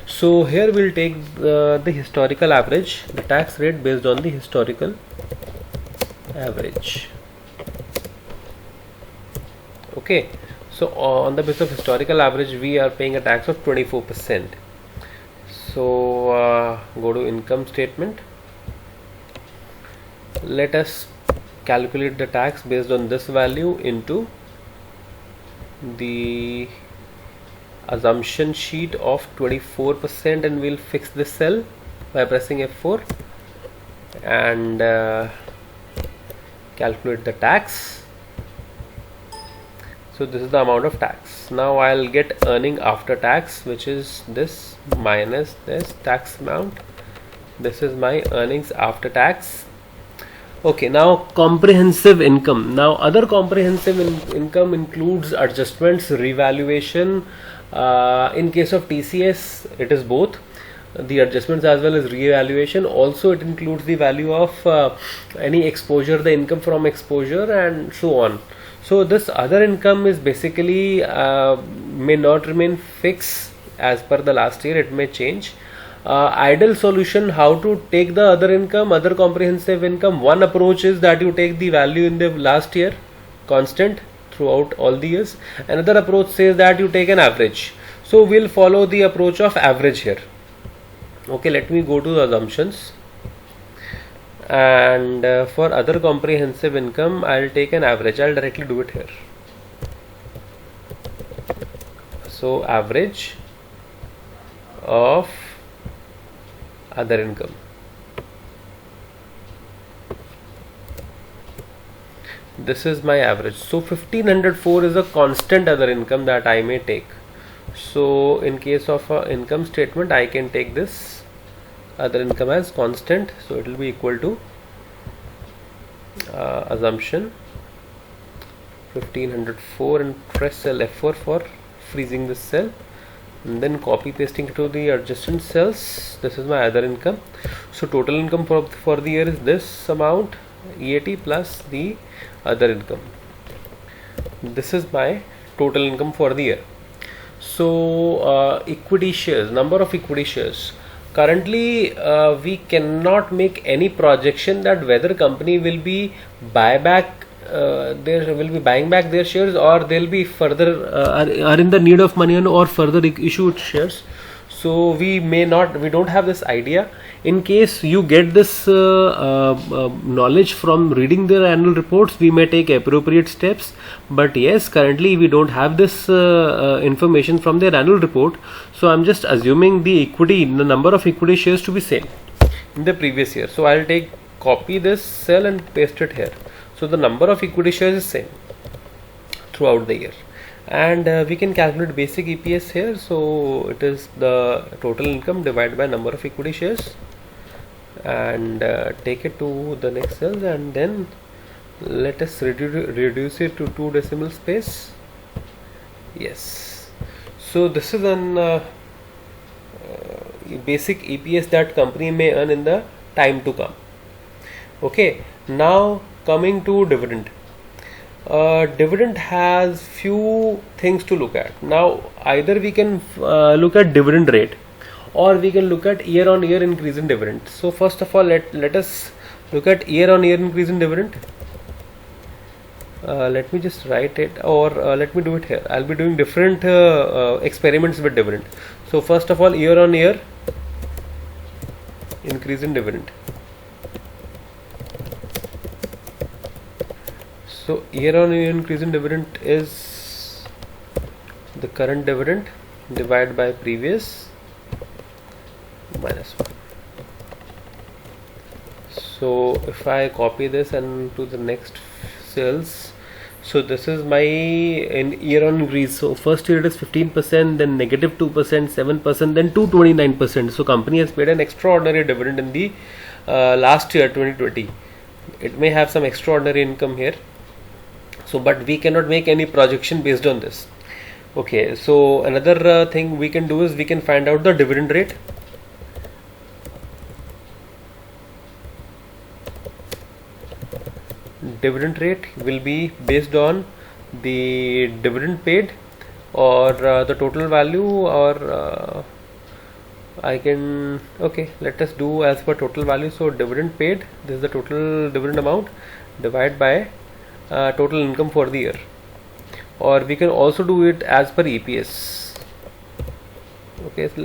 So here we'll take the historical average, the tax rate based on the historical average. Okay, so on the basis of historical average we are paying a tax of 24%. So go to income statement. Let us calculate the tax based on this value into the assumption sheet of 24%, and we'll fix this cell by pressing F4 and calculate the tax. So this is the amount of tax. Now I'll get earning after tax, which is this minus this tax amount. This is my earnings after tax. Okay, now comprehensive income. Now other comprehensive income includes adjustments, revaluation. In case of TCS, it is both the adjustments as well as reevaluation. Also it includes the value of any exposure, the income from exposure, and so on. So this other income is basically may not remain fixed as per the last year, it may change. Ideal solution, how to take the other income, other comprehensive income. One approach is that you take the value in the last year constant throughout all the years. Another approach says that you take an average. So we'll follow the approach of average here. Okay, let me go to the assumptions, and for other comprehensive income I'll take an average. I'll directly do it here. So average of other income. This is my average. So 1504 is a constant other income that I may take. So in case of a income statement, I can take this other income as constant. So it will be equal to assumption 1504 and press cell F4 for freezing this cell, and then copy pasting to the adjacent cells. This is my other income. So total income for the year is this amount, EAT plus the other income. This is my total income for the year. So equity shares, number of equity shares. Currently we cannot make any projection that whether company will be buying back their shares, or they'll be further are in the need of money or further issued shares. So we don't have this idea. In case you get this knowledge from reading their annual reports, we may take appropriate steps. But yes, currently we don't have this information from their annual report. So I'm just assuming the number of equity shares to be same in the previous year. So I'll copy this cell and paste it here. So the number of equity shares is same throughout the year. And we can calculate basic EPS here. So it is the total income divided by number of equity shares, and take it to the next cells, and then let us reduce it to 2 decimal space. Yes. So this is an basic EPS that company may earn in the time to come. Okay. Now coming to dividend. Dividend has few things to look at. Now either we can look at dividend rate, or we can look at year on year increase in dividend. So first of all, let us look at year on year increase in dividend. Let me just write it, or let me do it here. I'll be doing different experiments with dividend. So first of all, year on year increase in dividend. So year on year increase in dividend is the current dividend divided by previous minus 1. So if I copy this and to the next cells, so this is my year on increase. So first year it is 15%, then negative 2%, 7%, then 229%. So company has paid an extraordinary dividend in the last year 2020. It may have some extraordinary income here, so but we cannot make any projection based on this. Okay, so another thing we can do is we can find out the dividend rate. Dividend rate will be based on the dividend paid or the total value, or I can, okay, let us do as per total value. So dividend paid, this is the total dividend amount, divide by total income for the year, or we can also do it as per EPS. Okay, so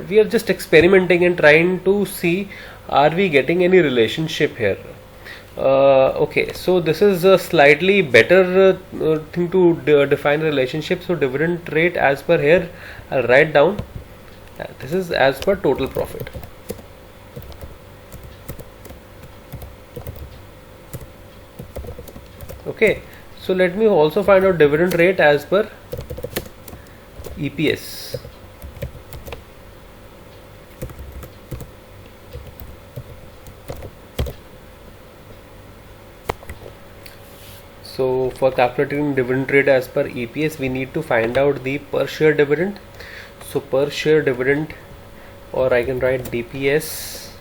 we are just experimenting and trying to see are we getting any relationship here. Okay, so this is a slightly better thing to define relationship. So dividend rate as per here, I'll write down. This is as per total profit. Okay, so let me also find out dividend rate as per EPS. So for calculating dividend rate as per EPS, we need to find out the per share dividend. So per share dividend, or I can write DPS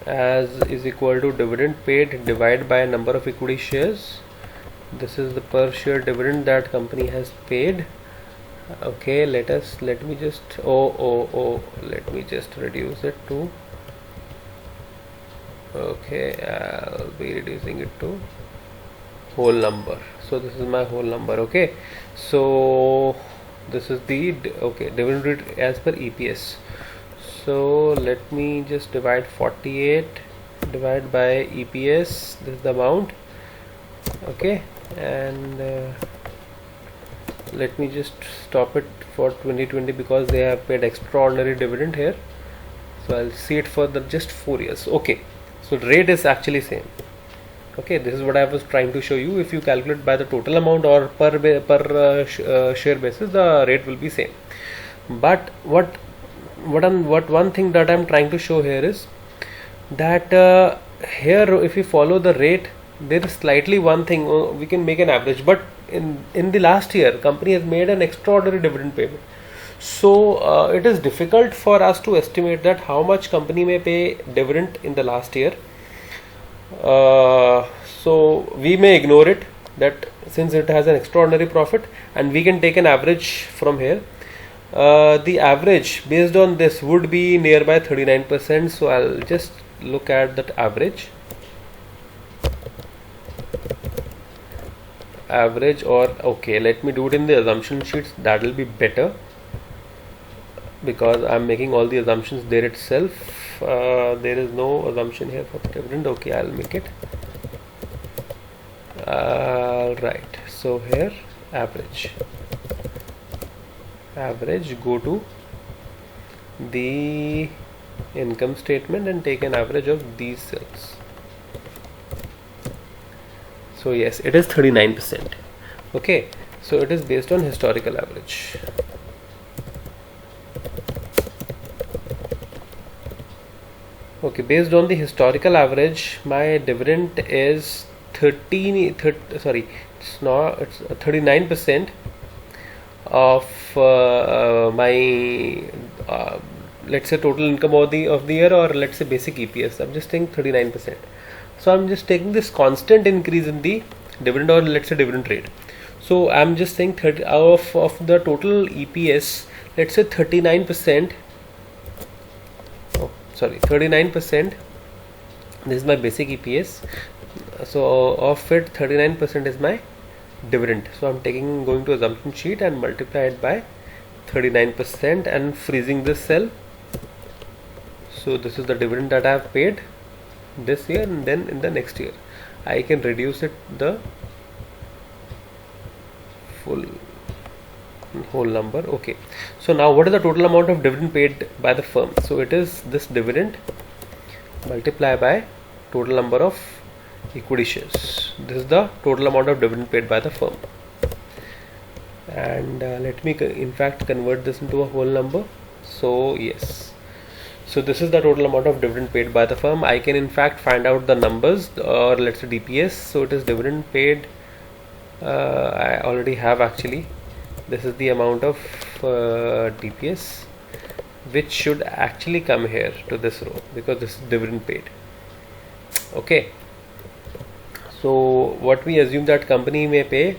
as is equal to dividend paid divided by number of equity shares. This is the per share dividend that company has paid. Okay, let me just let me just reduce it to, okay, I'll be reducing it to whole number. So this is my whole number. Okay, so this is the dividend rate as per EPS. So let me just divide 48 divide by EPS. This is the amount. Okay, and let me just stop it for 2020 because they have paid extraordinary dividend here. So I'll see it for just 4 years. Okay, so the rate is actually same. Okay, this is what I was trying to show you. If you calculate by the total amount or per share basis, the rate will be same. But what one thing that I'm trying to show here is that here if we follow the rate, there is slightly one thing, we can make an average, but in the last year company has made an extraordinary dividend payment. So it is difficult for us to estimate that how much company may pay dividend in the last year. So we may ignore it, that since it has an extraordinary profit, and we can take an average from here. The average based on this would be nearby 39%. So I'll just look at that average, or okay, let me do it in the assumption sheets. That will be better because I'm making all the assumptions there itself. There is no assumption here for the dividend. Okay, I'll make it. Right, so here average, go to the income statement and take an average of these cells. So yes, it is 39%. Okay, so it is based on historical average. Okay, based on the historical average, my dividend is 39% of my let's say total income of the year, or let's say basic EPS. I'm just saying 39%. So I'm just taking this constant increase in the dividend, or let's say dividend rate. So I'm just saying 30 of the total EPS, let's say 39%. 39%. This is my basic EPS. So of it, 39% is my dividend. So I'm going to assumption sheet and multiply it by 39% and freezing this cell. So this is the dividend that I have paid this year, and then in the next year I can reduce it the whole number. Okay, so now what is the total amount of dividend paid by the firm? So it is this dividend multiply by total number of equity shares. This is the total amount of dividend paid by the firm, and let me in fact convert this into a whole number. So yes, So this is the total amount of dividend paid by the firm. I can in fact find out the numbers, or let's say DPS. So it is dividend paid. I already have actually. This is the amount of DPS, which should actually come here to this row, because this is dividend paid. Okay. So what we assume that company may pay,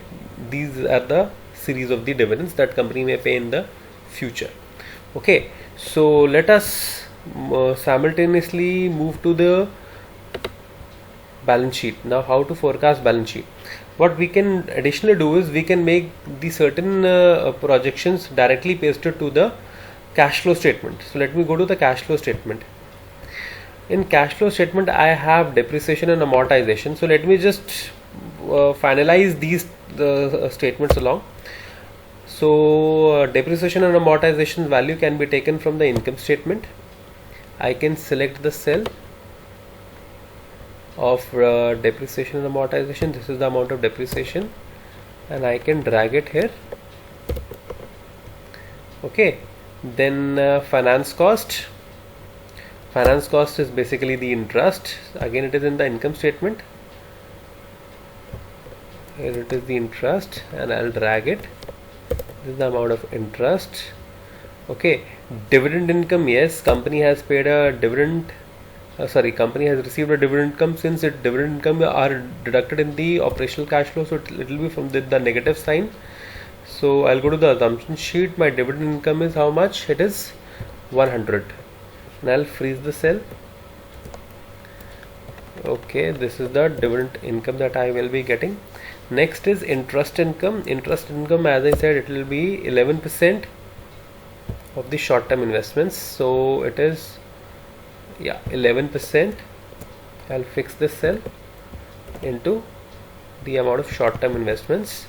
these are the series of the dividends that company may pay in the future. Okay. So let us simultaneously move to the balance sheet. Now, how to forecast balance sheet? What we can additionally do is we can make the certain projections directly pasted to the cash flow statement. So let me go to the cash flow statement. In cash flow statement, I have depreciation and amortization. So let me just finalize these statements along. So depreciation and amortization value can be taken from the income statement. I can select the cell of depreciation and amortization. This is the amount of depreciation, and I can drag it here. Okay. Then finance cost. Finance cost is basically the interest. Again, it is in the income statement. Here it is the interest, and I'll drag it. This is the amount of interest. Okay. Dividend income, yes, company has paid a dividend. Company has received a dividend income. Since its dividend income are deducted in the operational cash flow, so it will be from the negative sign. So I'll go to the assumption sheet. My dividend income is how much? It is 100. And I'll freeze the cell. Okay, this is the dividend income that I will be getting. Next is interest income. Interest income, as I said, it will be 11% of the short-term investments. So it is 11%. I'll fix this cell into the amount of short-term investments.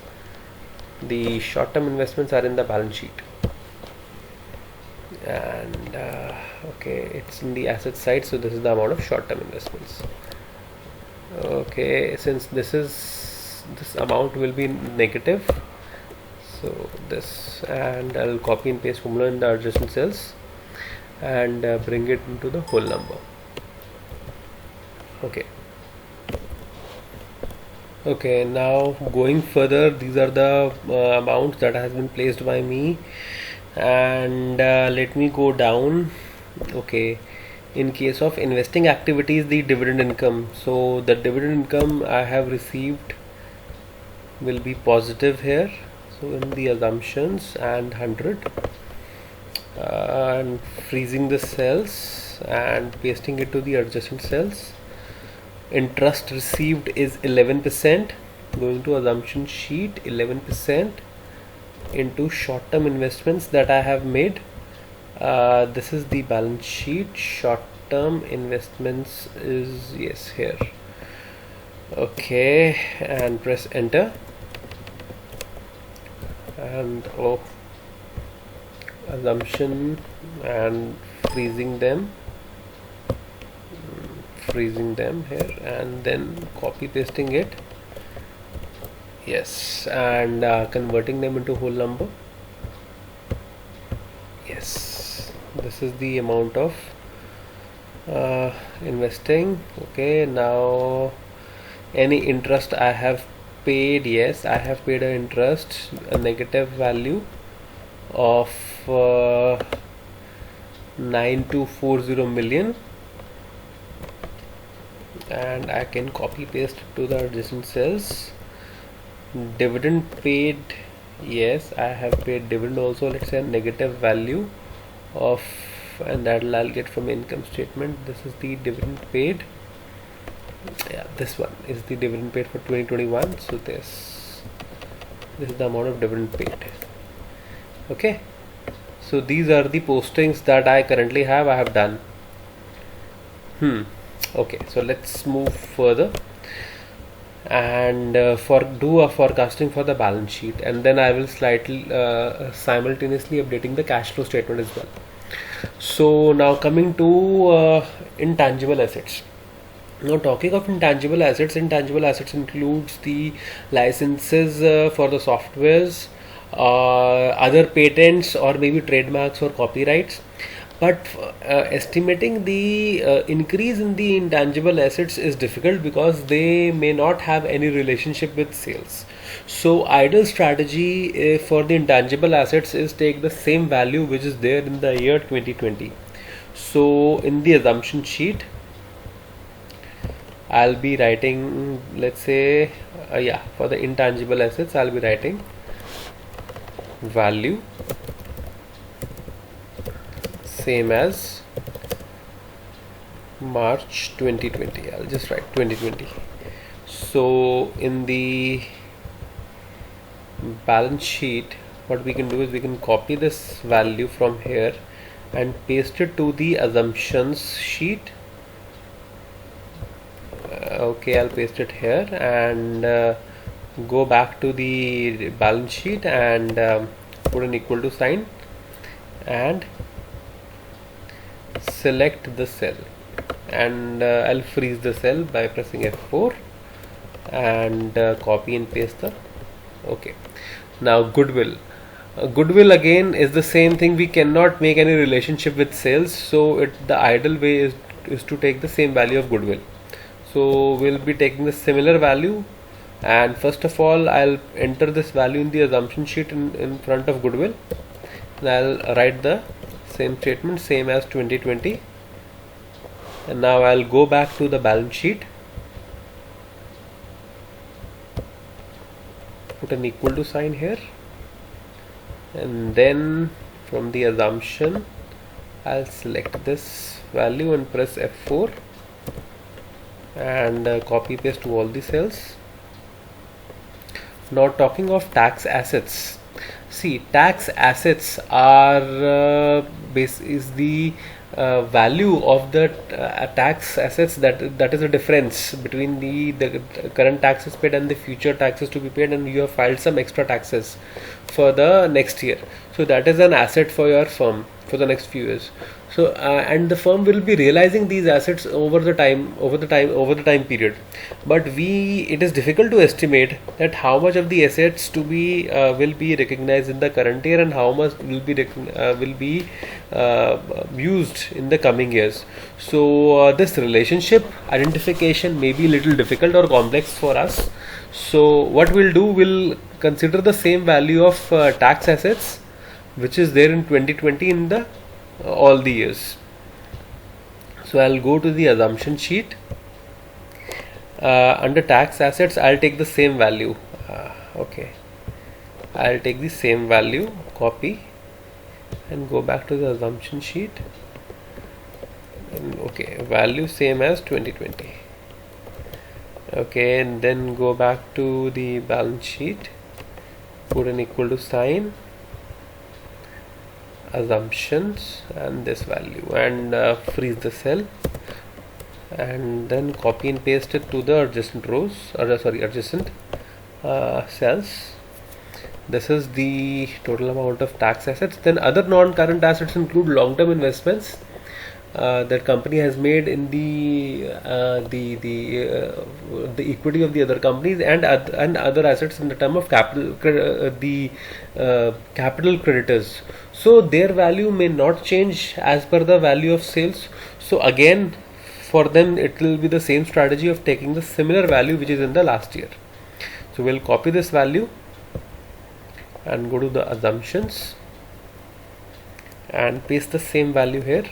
The short-term investments are in the balance sheet, and okay, it's in the asset side. So this is the amount of short-term investments. Okay, since this amount will be negative, so this, and I'll copy and paste formula in the adjacent cells and bring it into the whole number. Okay, now going further, these are the amounts that has been placed by me, and let me go down. Okay, in case of investing activities, the dividend income, so the dividend income I have received will be positive here. So in the assumptions, and 100, and freezing the cells and pasting it to the adjacent cells. Interest received is 11%. Going to assumption sheet, 11% into short-term investments that I have made. This is the balance sheet. Short-term investments is, yes, here. Okay, and press enter. And assumption and freezing them here, and then copy pasting it, yes, and converting them into whole number. Yes, this is the amount of investing. Okay, now any interest I have paid, yes, I have paid an interest, a negative value of 9240 million, and I can copy paste to the adjacent cells. Dividend paid, yes, I have paid dividend also. Let's say a negative value of, and that I'll get from income statement. This is the dividend paid. Yeah, this one is the dividend paid for 2021. So this is the amount of dividend paid. Okay, so these are the postings that I currently have. I have done. Okay, so let's move further and do a forecasting for the balance sheet, and then I will slightly simultaneously updating the cash flow statement as well. So now coming to intangible assets. Now talking of intangible assets includes the licenses for the softwares, other patents or maybe trademarks or copyrights. But estimating the increase in the intangible assets is difficult because they may not have any relationship with sales. So ideal strategy for the intangible assets is take the same value which is there in the year 2020. So in the assumption sheet I'll be writing, let's say, yeah, for the intangible assets I'll be writing value same as March 2020. I'll just write 2020. So in the balance sheet, what we can do is we can copy this value from here and paste it to the assumptions sheet. Okay, I'll paste it here and go back to the balance sheet and put an equal to sign and select the cell, and I'll freeze the cell by pressing F4 and copy and paste the. Okay, now goodwill. Goodwill again is the same thing. We cannot make any relationship with sales, so the ideal way is to take the same value of goodwill. So we'll be taking the similar value, and first of all I'll enter this value in the assumption sheet in front of goodwill, and I'll write the same statement, same as 2020, and now I'll go back to the balance sheet, put an equal to sign here, and then from the assumption I'll select this value and press F4 and copy paste to all the cells. Now talking of tax assets, see, tax assets are is the value of the tax assets that is a difference between the current taxes paid and the future taxes to be paid, and you have filed some extra taxes for the next year. So that is an asset for your firm for the next few years. So and the firm will be realizing these assets over the time period, but it is difficult to estimate that how much of the assets to be will be recognized in the current year and how much will be used in the coming years. So this relationship identification may be a little difficult or complex for us. So what we'll do, we'll consider the same value of tax assets which is there in 2020 in the all the years. So I'll go to the assumption sheet. Under tax assets I'll take the same value. Okay, I'll take the same value, copy and go back to the assumption sheet, and okay, value same as 2020. Okay, and then go back to the balance sheet, put an equal to sign, assumptions and this value, and freeze the cell, and then copy and paste it to the adjacent rows, or sorry, adjacent cells. This is the total amount of tax assets. Then other non-current assets include long-term investments that company has made in the equity of the other companies, and other assets in the term of capital, capital creditors. So their value may not change as per the value of sales. So again, for them it will be the same strategy of taking the similar value which is in the last year. So we'll copy this value and go to the assumptions and paste the same value here,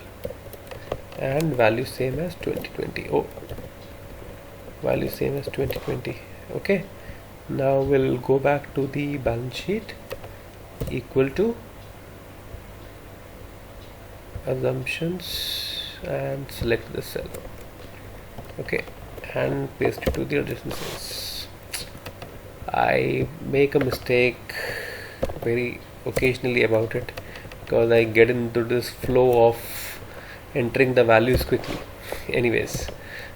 and value same as 2020. Oh, value same as 2020. Okay, now we'll go back to the balance sheet, equal to assumptions and select the cell. Okay, and paste it to the adjacent cells. I make a mistake very occasionally about it because I get into this flow of entering the values quickly. Anyways,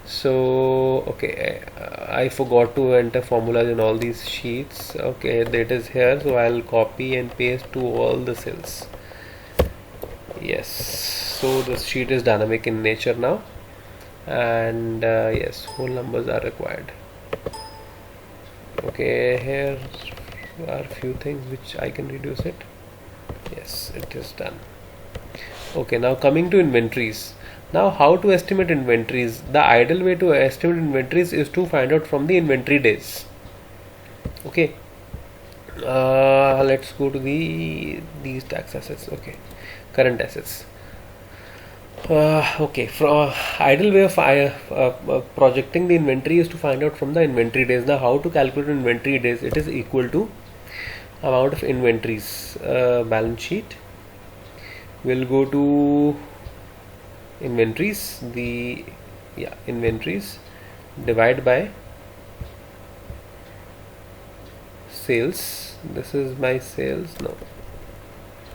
so okay, I forgot to enter formulas in all these sheets. Okay, that is here, so I'll copy and paste to all the cells. Yes, so the sheet is dynamic in nature now, and yes, whole numbers are required. Okay, here are few things which I can reduce it. Yes, it is done. Okay, now coming to inventories. Now, how to estimate inventories? The ideal way to estimate inventories is to find out from the inventory days. Okay, let's go to these tax assets. Okay, current assets. Okay, from ideal way of projecting the inventory is to find out from the inventory days. Now, how to calculate inventory days? It is equal to amount of inventories. Balance sheet. We'll go to inventories. Inventories divide by sales. This is my sales. No,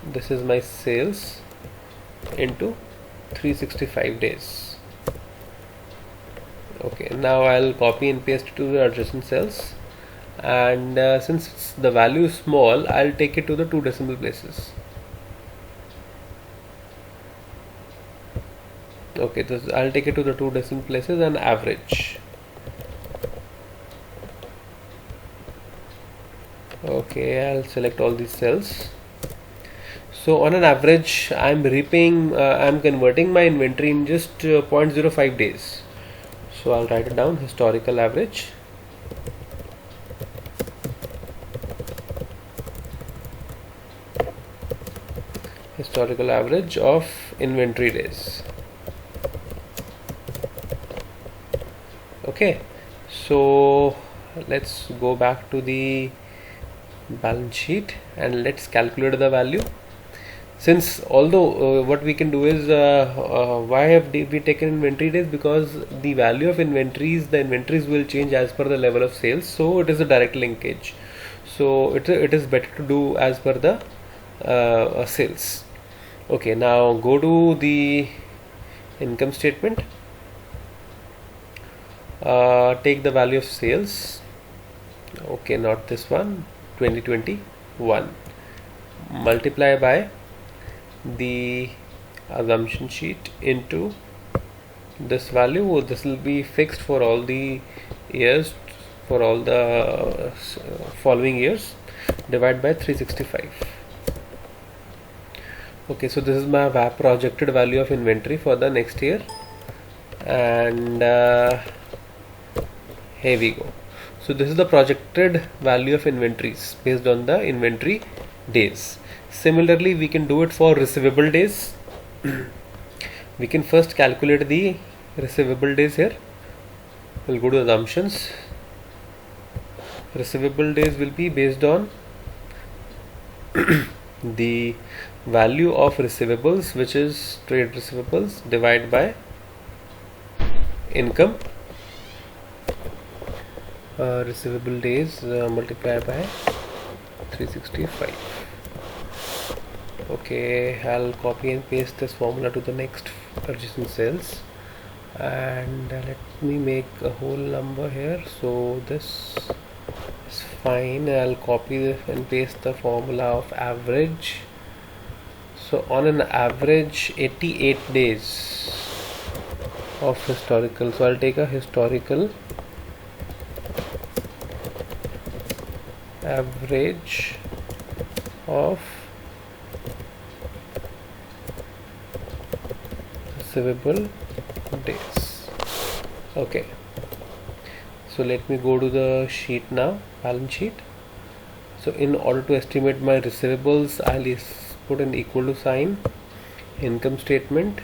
this is my sales into 365 days. Okay, now I'll copy and paste to the adjacent cells, and since the value is small, I'll take it to the 2 decimal places. Okay, I'll take it to the 2 decimal places and average. Okay, I'll select all these cells. So on an average, I'm converting my inventory in just 0.05 days. So I'll write it down, historical average. Historical average of inventory days. Okay, so let's go back to the balance sheet and let's calculate the value. Since although what we can do is why have we taken inventory days, because the value of the inventories will change as per the level of sales, so it is a direct linkage. So it is better to do as per the sales. Okay, now go to the income statement. Take the value of sales. Okay, not this one, 2021. Multiply by the assumption sheet into this value. This will be fixed for all the years, for all the following years. Divide by 365. Okay, so this is my projected value of inventory for the next year, and here we go. So this is the projected value of inventories based on the inventory days. Similarly, we can do it for receivable days. We can first calculate the receivable days here. We'll go to assumptions. Receivable days will be based on the value of receivables, which is trade receivables, divided by income. Receivable days multiplied by 365. Okay, I'll copy and paste this formula to the next adjacent cells, and let me make a whole number here. So this is fine. I'll copy and paste the formula of average. So on an average 88 days of historical. So I'll take a historical average of receivable days. Okay, so let me go to the sheet now, balance sheet. So in order to estimate my receivables, I'll put an equal to sign, income statement,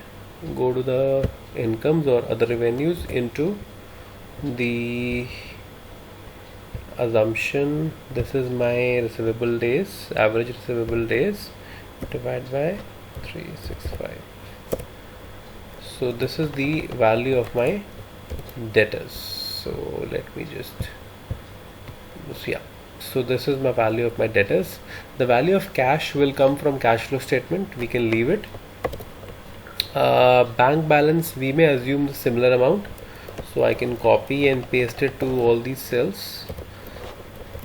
go to the incomes or other revenues into the assumption. This is my receivable days, average receivable days, divide by 365. So this is the value of my debtors. So let me just so this is my value of my debtors. The value of cash will come from cash flow statement. We can leave it. Bank balance, we may assume the similar amount, so I can copy and paste it to all these cells.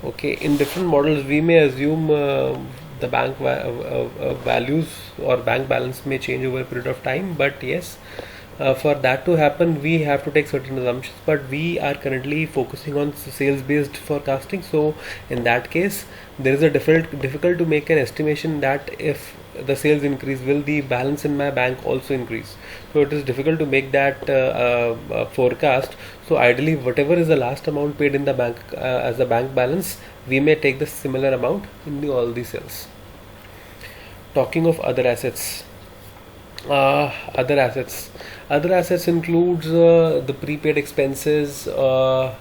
Okay, in different models we may assume the bank values or bank balance may change over a period of time, but yes, for that to happen we have to take certain assumptions, but we are currently focusing on sales based forecasting. So in that case there is a difficult to make an estimation that if the sales increase, will the balance in my bank also increase? So it is difficult to make that forecast. So ideally, whatever is the last amount paid in the bank as the bank balance, we may take the similar amount in all the sales. Talking of other assets, other assets includes the prepaid expenses, the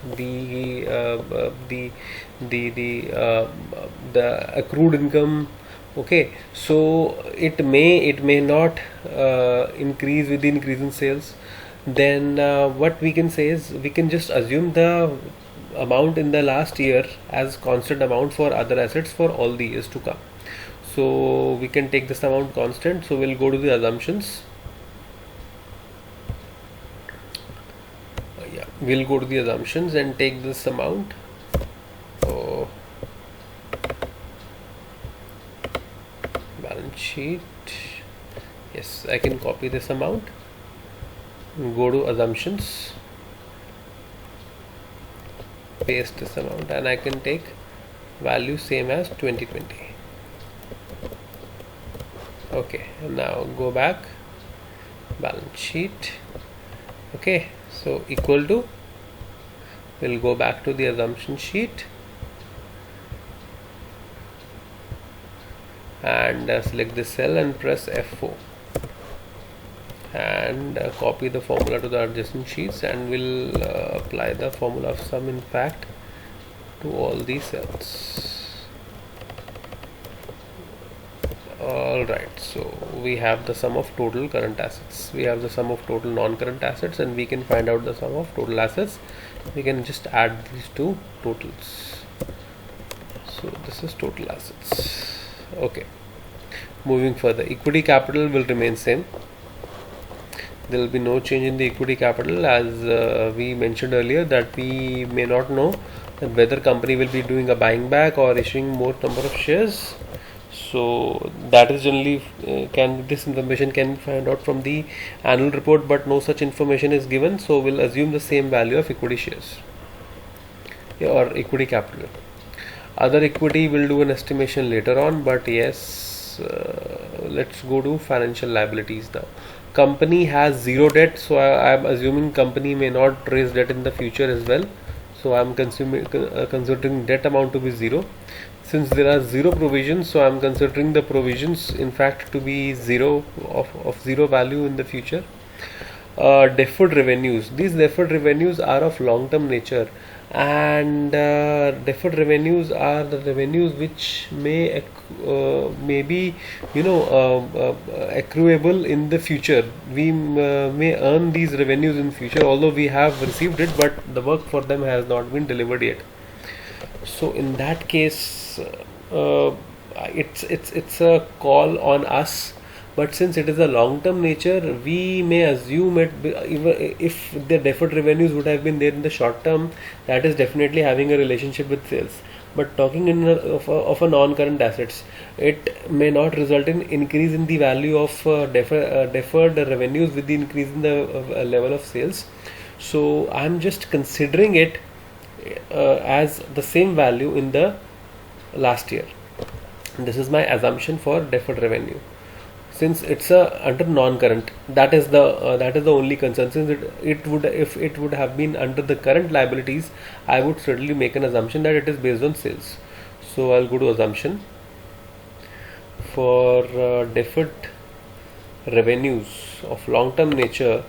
accrued income. Okay, so it may not increase with the increase in sales. Then what we can say is, we can just assume the amount in the last year as constant amount for other assets for all the years to come. So we can take this amount constant. So we'll go to the assumptions. Yeah, we'll go to the assumptions and take this amount. Oh, balance sheet. Yes, I can copy this amount. Go to assumptions, paste this amount, and I can take value same as 2020. Okay, now go back, balance sheet. Okay, so equal to, we'll go back to the assumption sheet and select this cell and press F4 and copy the formula to the adjacent sheets, and we'll apply the formula of sum in fact to all these cells. Alright, so we have the sum of total current assets, we have the sum of total non-current assets, and we can find out the sum of total assets. We can just add these two totals. So this is total assets. Okay, moving further, equity capital will remain same. There will be no change in the equity capital, as we mentioned earlier that we may not know that whether company will be doing a buying back or issuing more number of shares. So that is generally this information can be found out from the annual report, but no such information is given. So we'll assume the same value of equity shares, or equity capital. Other equity will do an estimation later on, but yes, let's go to financial liabilities now. Company has zero debt, so I am assuming company may not raise debt in the future as well. So I am considering debt amount to be zero. Since there are zero provisions, so I am considering the provisions in fact to be zero, of zero value in the future. Deferred revenues. These deferred revenues are of long-term nature, and deferred revenues are the revenues which may be accruable in the future. We may earn these revenues in future, although we have received it, but the work for them has not been delivered yet. So in that case, it's a call on us. But since it is a long-term nature, we may assume it. Even if the deferred revenues would have been there in the short term, that is definitely having a relationship with sales. But talking of a non-current assets, it may not result in increase in the value of deferred revenues with the increase in the level of sales. So I'm just considering it as the same value in the last year. This is my assumption for deferred revenue. Since it's under non-current, that is the only concern. Since if it would have been under the current liabilities, I would certainly make an assumption that it is based on sales. So I'll go to assumption for deferred revenues of long-term nature.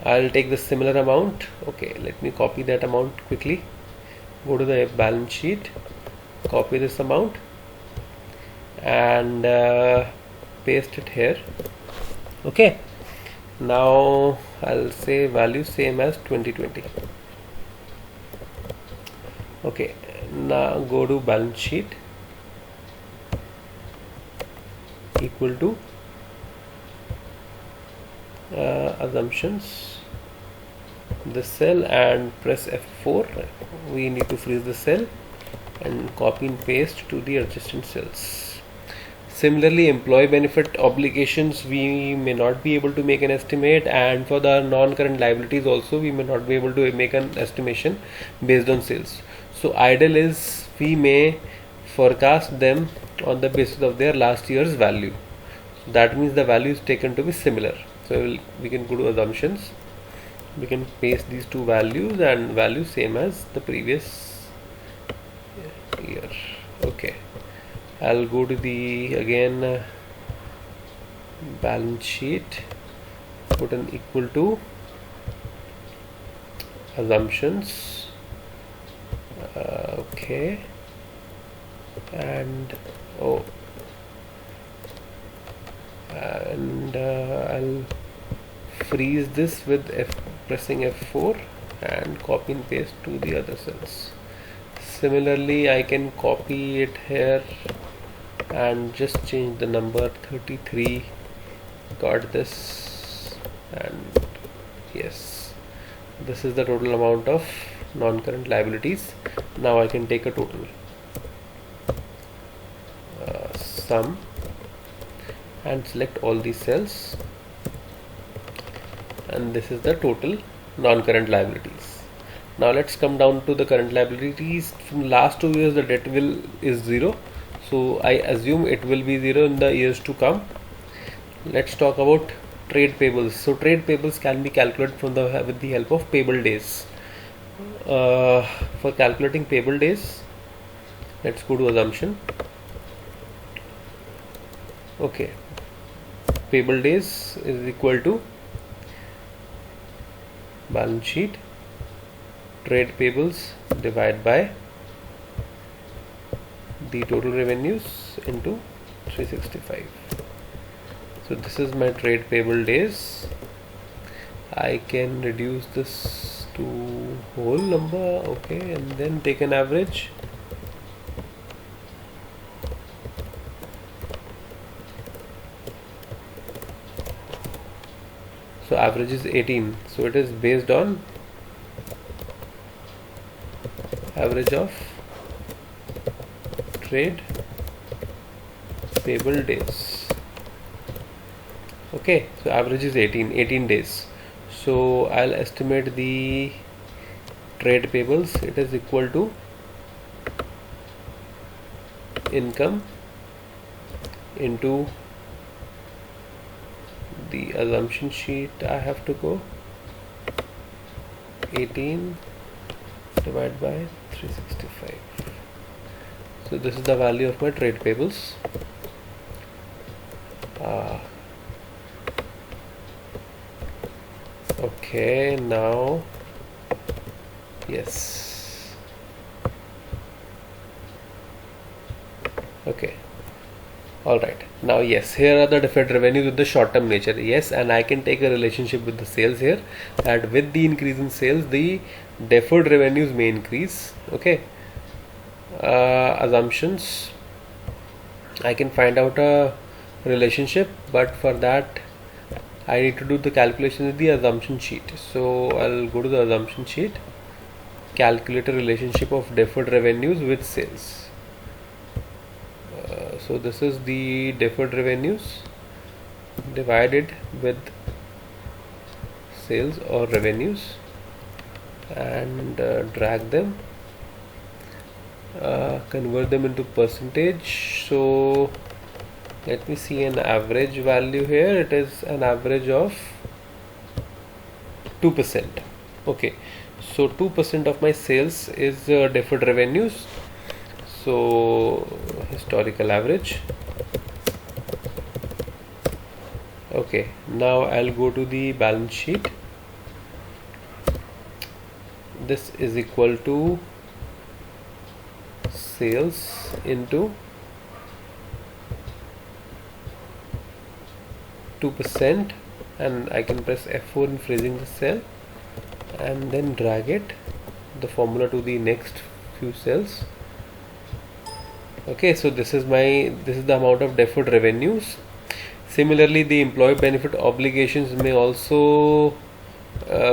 I'll take the similar amount. Okay, let me copy that amount quickly. Go to the balance sheet, copy this amount, and paste it here. Okay, now I'll say value same as 2020. Okay, now go to balance sheet, equal to assumptions, the cell, and press F4. We need to freeze the cell and copy and paste to the adjacent cells. Similarly, employee benefit obligations, we may not be able to make an estimate, and for the non-current liabilities also we may not be able to make an estimation based on sales. So ideal is we may forecast them on the basis of their last year's value. That means the value is taken to be similar. So we can go to assumptions. We can paste these two values and value same as the previous year. Okay, I'll go to the again balance sheet, put an equal to assumptions. Okay, and I'll freeze this with pressing F4 and copy and paste to the other cells. Similarly, I can copy it here and just change the number 33. Got this, and yes, this is the total amount of non-current liabilities. Now I can take a total sum and select all these cells, and this is the total non-current liabilities. Now let's come down to the current liabilities. From last 2 years the debt is 0, so I assume it will be 0 in the years to come. Let's talk about trade payables. So trade payables can be calculated with the help of payable days. For calculating payable days, let's go to assumption. Okay, payable days is equal to balance sheet trade payables divided by the total revenues into 365. So this is my trade payable days. I can reduce this to whole number, okay, and then take an average. So average is 18, so it is based on average of trade payable days. Okay, so average is 18 days. So I'll estimate the trade payables. It is equal to income into the assumption sheet. I have to go 18 divided by 365. So this is the value of my trade payables. Okay, now yes. Okay, alright, now yes, here are the different revenues with the short term nature. Yes, and I can take a relationship with the sales here, that with the increase in sales the deferred revenues may increase. Okay, assumptions, I can find out a relationship, but for that I need to do the calculation with the assumption sheet. So I'll go to the assumption sheet, calculate a relationship of deferred revenues with sales. So this is the deferred revenues divided with sales or revenues, and drag them, convert them into percentage. So let me see an average value here. It is an average of 2%. Okay, so 2% of my sales is deferred revenues. So historical average. Okay, now I'll go to the balance sheet. This is equal to sales into 2%, and I can press F4 in freezing the cell and then drag it, the formula, to the next few cells. Okay, so this is the amount of deferred revenues. Similarly, the employee benefit obligations may also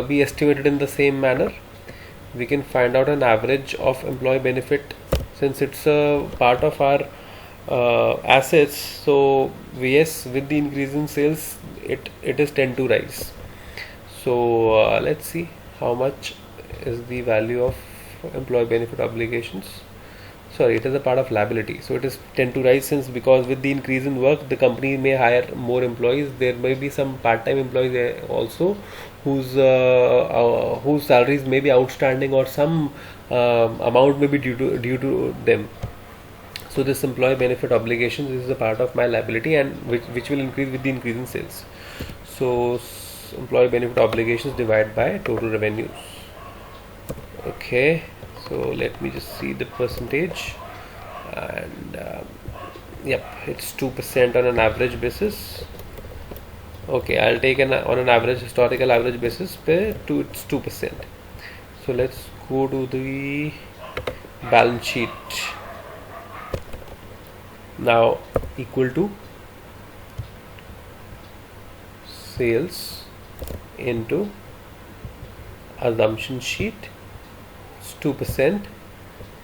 be estimated in the same manner. We can find out an average of employee benefit, since it's a part of our assets. So yes, with the increase in sales it is tend to rise. So let's see how much is the value of employee benefit obligations. sorry, it is a part of liability, so it is tend to rise, since because with the increase in work the company may hire more employees. There may be some part-time employees also whose salaries may be outstanding, or some amount may be due to them. So this employee benefit obligations is a part of my liability, and which will increase with the increase in sales. So employee benefit obligations divided by total revenues. Okay, so let me just see the percentage, and yep, it's 2% on an average basis. Okay, I'll take on an average historical average basis it's 2%. So let's go to the balance sheet. Now equal to sales into assumption sheet, it's 2%,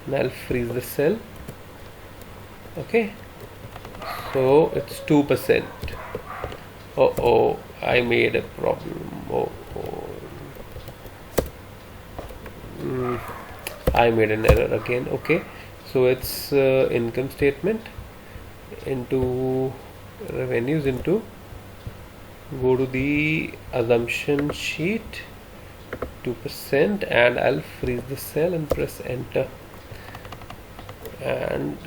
and I'll freeze the cell. Okay, so it's 2%. Oh, I made a problem. I made an error again. Okay, so it's income statement into revenues into, go to the assumption sheet, 2%, and I'll freeze the cell and press enter, and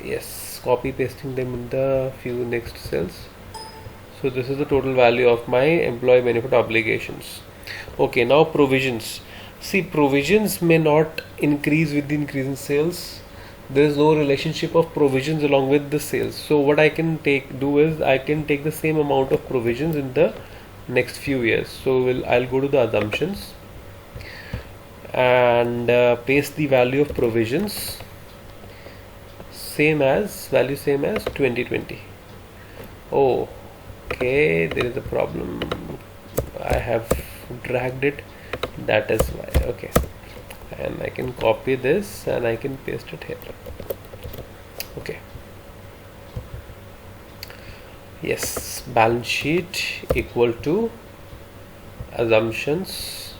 yes, copy pasting them in the few next cells. So this is the total value of my employee benefit obligations. Okay, now provisions. See, provisions may not increase with the increase in sales. There is no relationship of provisions along with the sales. So what I can do is I can take the same amount of provisions in the next few years. So I'll go to the assumptions and paste the value of provisions same as 2020. Oh, okay, there is a problem. I have dragged it, that is why. Okay, and I can copy this and I can paste it here. Okay, yes, balance sheet equal to assumptions,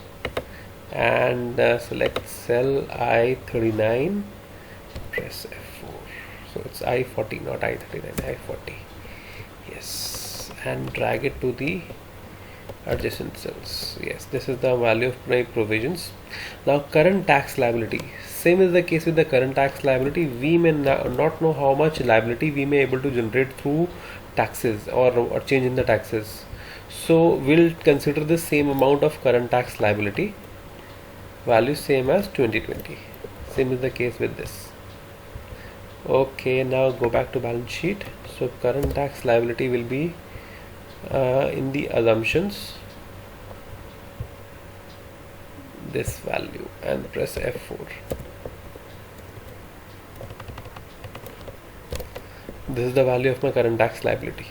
and select cell I39, press F4. So it's I40, not I39, I40. Yes, and drag it to the adjacent cells. Yes, this is the value of my provisions. Now current tax liability, same is the case with the current tax liability. We may not know how much liability we may able to generate through taxes or change in the taxes. So we'll consider the same amount of current tax liability, value same as 2020. Same is the case with this. Okay, now go back to balance sheet. So current tax liability will be in the assumptions, this value, and press F4. This is the value of my current tax liability.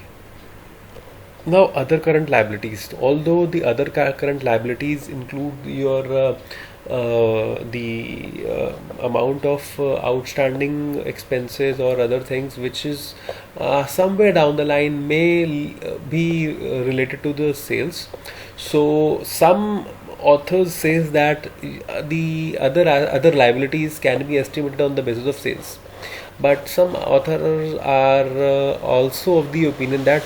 Now other current liabilities, although the other current liabilities include your the amount of outstanding expenses or other things which is somewhere down the line may be related to the sales. So some authors says that the other liabilities can be estimated on the basis of sales, but some authors are also of the opinion that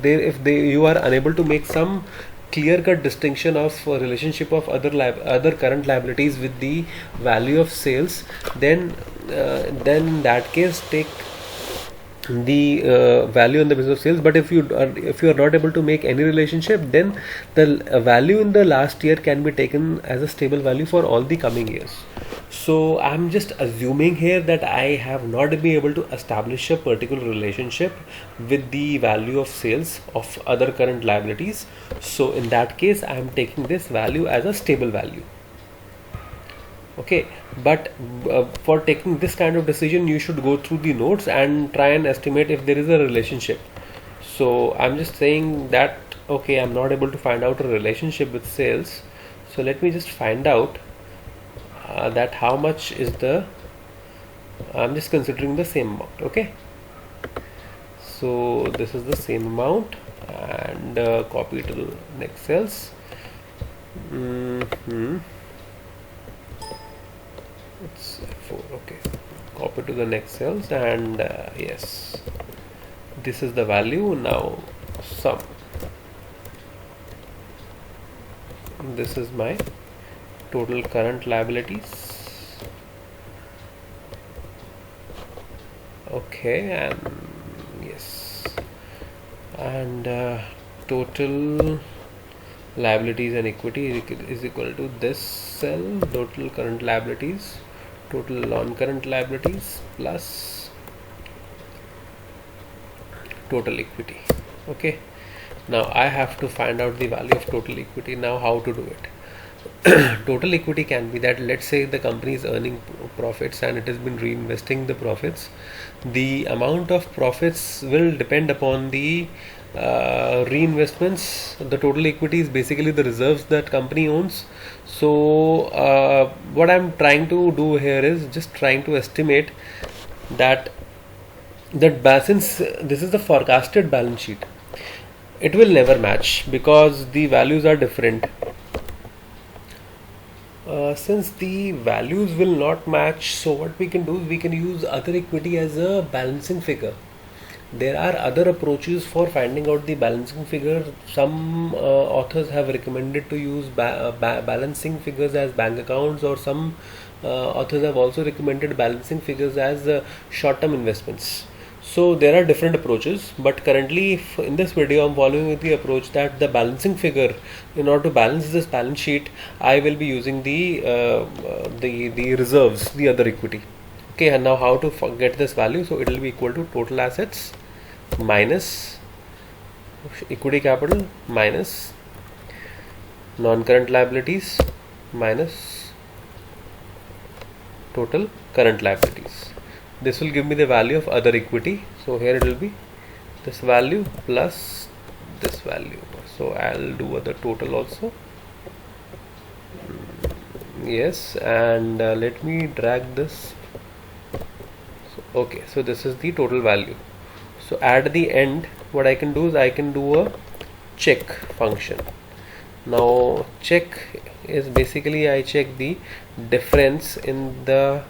if you are unable to make some clear-cut distinction of relationship of other current liabilities with the value of sales, then in that case take the value on the basis of sales. But if you are not able to make any relationship, then the value in the last year can be taken as a stable value for all the coming years. So I'm just assuming here that I have not been able to establish a particular relationship with the value of sales of other current liabilities. So in that case I am taking this value as a stable value. Okay, but for taking this kind of decision you should go through the notes and try and estimate if there is a relationship. So I'm just saying that okay, I'm not able to find out a relationship with sales, so let me just find out that how much is the, I'm just considering the same amount. Okay, so this is the same amount, and copy it to the next cells. It's 4. Okay, copy copy to the next cells, and yes, this is the value. Now sum. This is my total current liabilities. Okay, and yes, and total liabilities and equity is equal to this cell, total current liabilities, total non-current liabilities plus total equity. Okay, now I have to find out the value of total equity. Now how to do it? Total equity can be that, let's say the company is earning profits and it has been reinvesting the profits. The amount of profits will depend upon the reinvestments. The total equity is basically the reserves that company owns. So what I'm trying to do here is just trying to estimate that since this is the forecasted balance sheet, it will never match because the values are different. Since the values will not match, so what we can do is we can use other equity as a balancing figure. There are other approaches for finding out the balancing figure. Some authors have recommended to use balancing figures as bank accounts, or some authors have also recommended balancing figures as short-term investments. So there are different approaches, but currently in this video I'm following with the approach that the balancing figure, in order to balance this balance sheet, I will be using the reserves, the other equity. Okay, and now how to get this value? So it will be equal to total assets minus equity capital minus non-current liabilities minus total current liabilities. This will give me the value of other equity. So here it will be this value plus this value. So I'll do the total also. Yes, and let me drag this. So, okay, so this is the total value. So at the end, what I can do is I can do a check function. Now check is basically I check the difference in the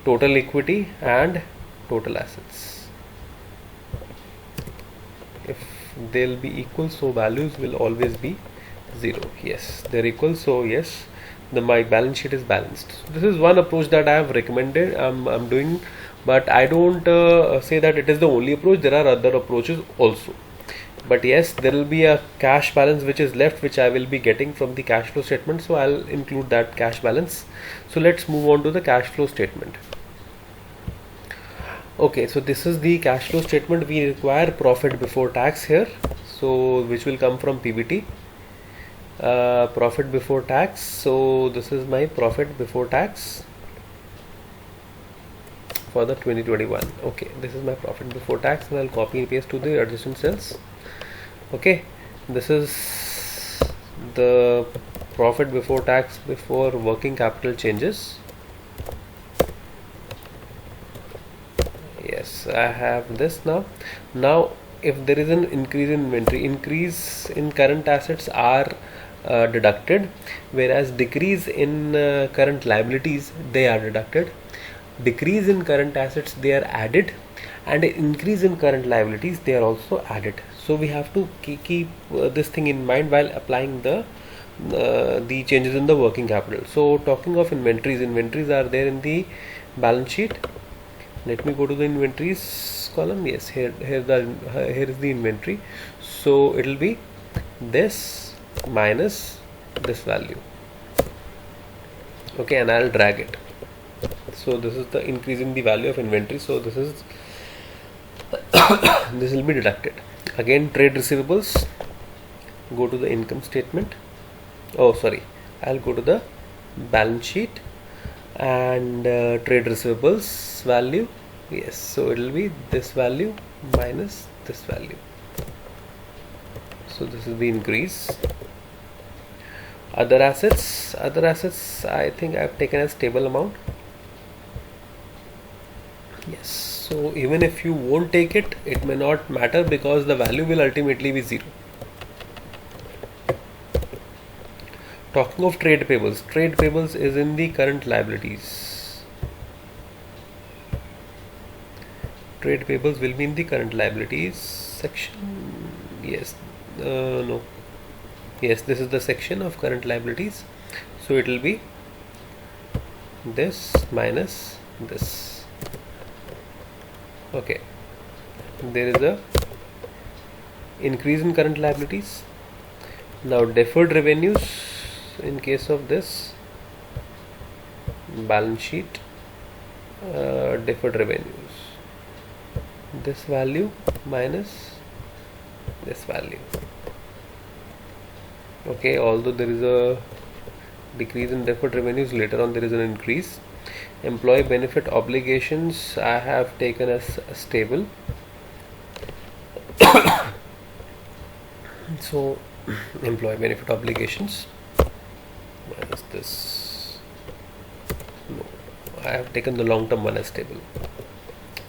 total equity and total assets. If they'll be equal, so values will always be 0. Yes, they're equal, so yes, my balance sheet is balanced. So this is one approach that I have recommended. I'm doing, but I don't say that it is the only approach. There are other approaches also. But yes, there will be a cash balance which is left, which I will be getting from the cash flow statement. So I'll include that cash balance. So let's move on to the cash flow statement. Okay, so this is the cash flow statement. We require profit before tax here, so which will come from PBT. Profit before tax. So this is my profit before tax for the 2021. Okay, this is my profit before tax, and I'll copy and paste to the adjacent cells. Okay, this is the profit before tax before working capital changes. Yes, I have this now. Now if there is an increase in inventory, increase in current assets are deducted, whereas decrease in current liabilities, they are deducted. Decrease in current assets, they are added, and increase in current liabilities, they are also added. So we have to keep this thing in mind while applying the changes in the working capital. So talking of inventories are there in the balance sheet. Let me go to the inventories column. Yes, here is the inventory. So it will be this minus this value. Okay, and I'll drag it. So this is the increase in the value of inventory. So this is this will be deducted. Again, trade receivables. Go to the income statement. Oh, sorry. I'll go to the balance sheet and trade receivables value. Yes, so it will be this value minus this value. So this is the increase. Other assets, I think I've taken a stable amount. Yes, so even if you won't take it, it may not matter because the value will ultimately be 0. Talking of trade payables is in the current liabilities. Trade payables will be in the current liabilities section. Yes, no. Yes, this is the section of current liabilities. So it will be this minus this. Okay. There is a increase in current liabilities. Now deferred revenues, in case of this balance sheet, deferred revenues, this value minus this value. Okay, although there is a decrease in deferred revenues, later on there is an increase. Employee benefit obligations I have taken as stable. So employee benefit obligations minus this. No, I have taken the long term one as stable.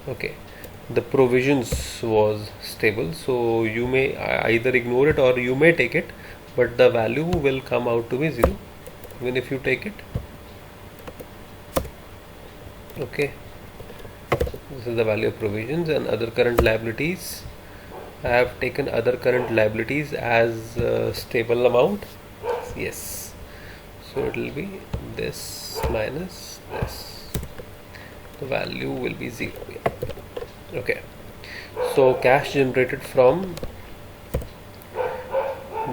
Okay, the provisions was stable, so you may either ignore it or you may take it, but the value will come out to be 0 even if you take it. Okay, this is the value of provisions. And other current liabilities, I have taken other current liabilities as a stable amount. Yes, so it will be this minus this, the value will be 0. Okay, so cash generated from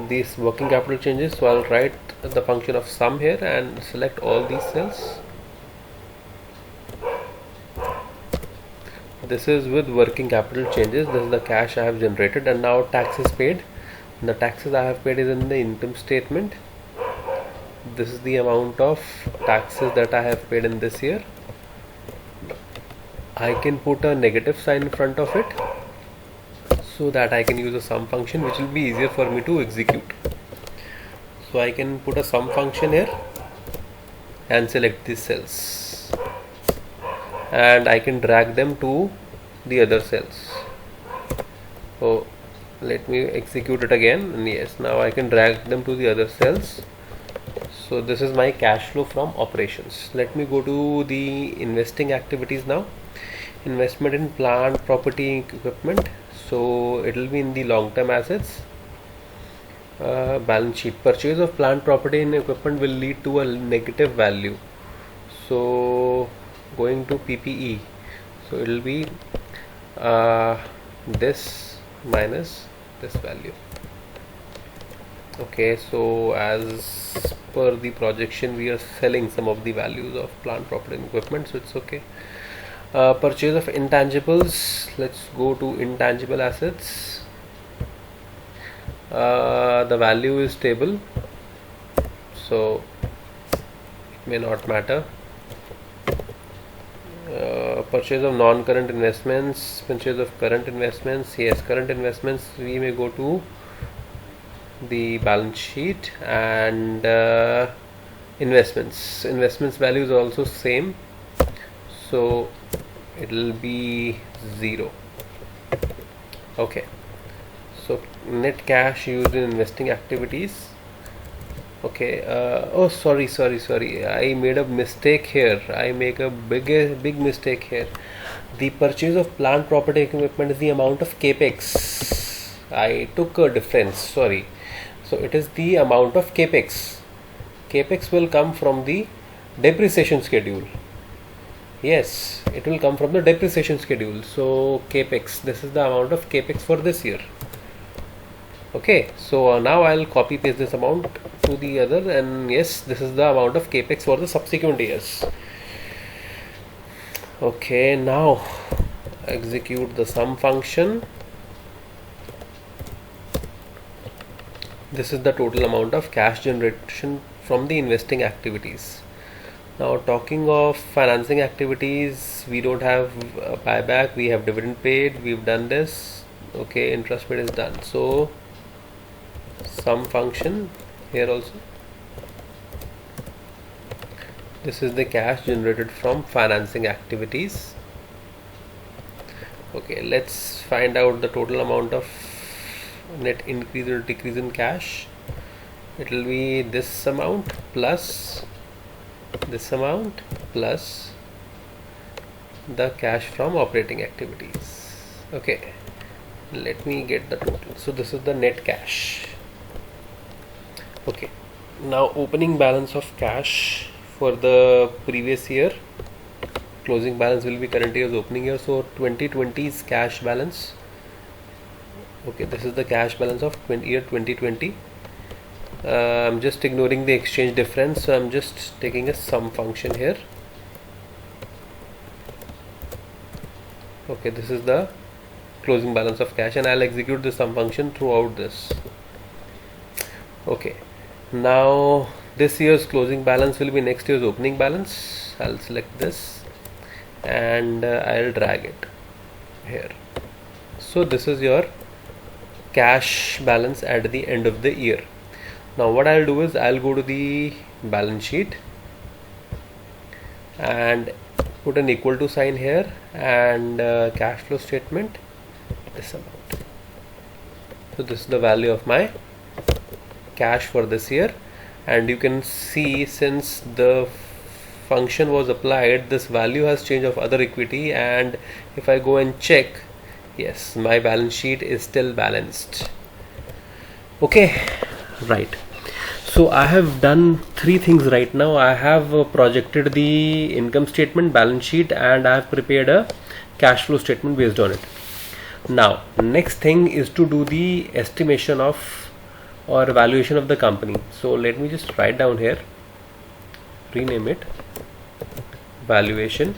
these working capital changes, so I'll write the function of sum here and select all these cells. This is with working capital changes. This is the cash I have generated. And now taxes paid. The taxes I have paid is in the income statement. This is the amount of taxes that I have paid in this year. I can put a negative sign in front of it so that I can use a sum function, which will be easier for me to execute. So I can put a sum function here and select these cells, and I can drag them to the other cells. So let me execute it again, and yes, now I can drag them to the other cells. So this is my cash flow from operations. Let me go to the investing activities now. Investment in plant, property, equipment. So it will be in the long term assets. Balance sheet. Purchase of plant, property and equipment will lead to a negative value. So going to PPE, so it will be this minus this value. Okay, so as per the projection, we are selling some of the values of plant, property and equipment, so it's okay. Purchase of intangibles, let's go to intangible assets. The value is stable, so it may not matter. Purchase of non-current investments, purchase of current investments. Yes, current investments, we may go to the balance sheet. And investments value is also same, so it will be 0. Okay, so net cash used in investing activities. Okay, oh sorry, I made a mistake here. I make a big mistake here. The purchase of plant, property, equipment is the amount of capex. I took a difference, sorry. So it is the amount of capex. Capex will come from the depreciation schedule. Yes, it will come from the depreciation schedule. So capex, this is the amount of capex for this year. Okay, so now I'll copy paste this amount to the other, and yes, this is the amount of capex for the subsequent years. Okay, now execute the sum function. This is the total amount of cash generation from the investing activities. Now talking of financing activities, we don't have a buyback, we have dividend paid, we've done this. Okay, interest paid is done. So sum function here also. This is the cash generated from financing activities. Okay, let's find out the total amount of net increase or decrease in cash. It will be this amount plus this amount plus the cash from operating activities. Okay, let me get the total. So this is the net cash. Okay, now opening balance of cash for the previous year. Closing balance will be current year's opening year. So 2020's cash balance. Okay, this is the cash balance of year 2020. I'm just ignoring the exchange difference, so I'm just taking a sum function here. Okay, this is the closing balance of cash, and I'll execute the sum function throughout this. Okay, now this year's closing balance will be next year's opening balance. I'll select this and I'll drag it here. So this is your cash balance at the end of the year. Now what I'll do is I'll go to the balance sheet and put an equal to sign here, and cash flow statement, this amount. So this is the value of my cash for this year, and you can see since the function was applied, this value has changed of other equity, and if I go and check, yes, my balance sheet is still balanced. Okay, right. So I have done three things right now. I have projected the income statement, balance sheet, and I have prepared a cash flow statement based on it. Now next thing is to do the estimation of or valuation of the company. So let me just write down here, rename it valuation.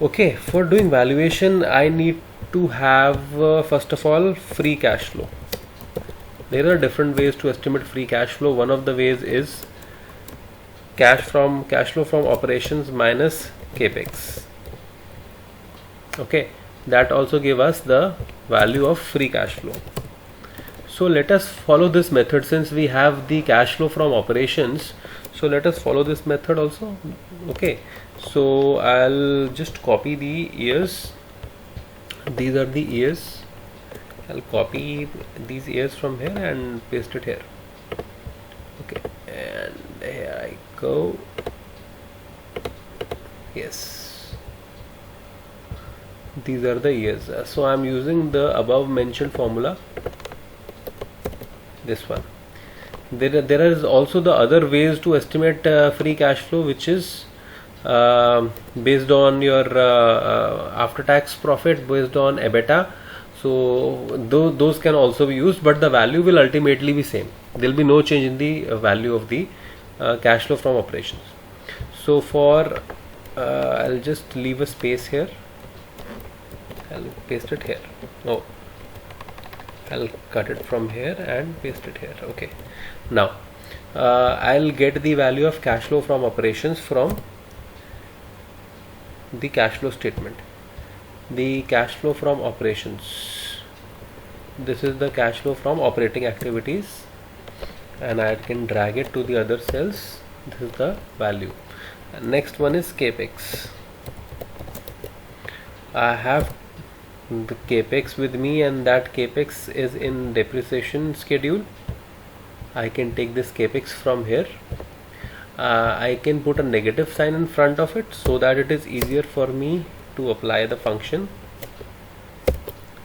Okay, for doing valuation I need to have first of all free cash flow. There are different ways to estimate free cash flow. One of the ways is cash flow from operations minus capex. Okay, that also give us the value of free cash flow. So let us follow this method since we have the cash flow from operations. So let us follow this method also. Okay, so I'll just copy the years. These are the years. I'll copy these years from here and paste it here. Okay, and here I go. Yes, these are the years. So I'm using the above mentioned formula, this one. There is also the other ways to estimate free cash flow, which is based on your after tax profit, based on EBITDA. So those can also be used, but the value will ultimately be same. There will be no change in the value of the cash flow from operations. So for I'll just leave a space here. I'll paste it here. Oh, I'll cut it from here and paste it here. Okay, now I'll get the value of cash flow from operations from the cash flow statement. The cash flow from operations, this is the cash flow from operating activities, and I can drag it to the other cells. This is the value. Next one is capex. I have the capex with me, and that capex is in depreciation schedule. I can take this capex from here. I can put a negative sign in front of it so that it is easier for me to apply the function.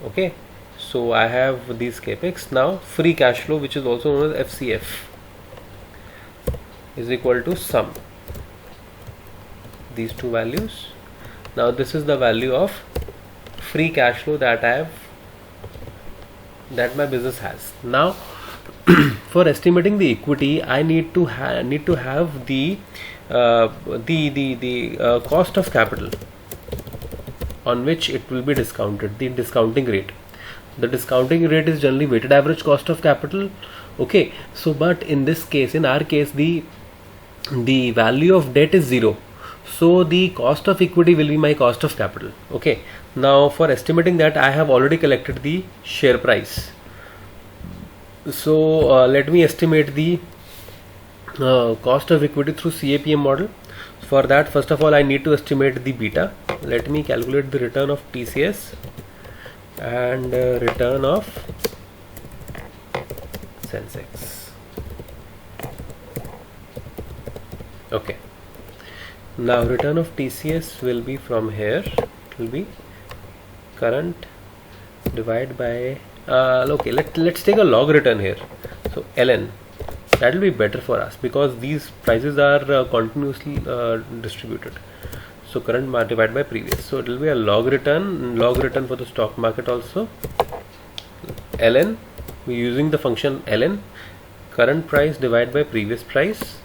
Okay, so I have these capex. Now free cash flow, which is also known as FCF, is equal to sum these two values. Now this is the value of free cash flow that my business has. Now for estimating the equity, I need to have the cost of capital on which it will be discounted, the discounting rate. The discounting rate is generally weighted average cost of capital. Okay, so but in this case, in our case, the value of debt is 0, so the cost of equity will be my cost of capital. Okay, now for estimating that, I have already collected the share price. So let me estimate the cost of equity through CAPM model. For that, first of all, I need to estimate the beta. Let me calculate the return of TCS and return of Sensex. Okay, now return of TCS will be from here. It will be current divide by okay, let's take a log return here. So ln, that will be better for us because these prices are continuously distributed. So current divided by previous, so it will be a log return for the stock market also. ln, we're using the function ln, current price divided by previous price.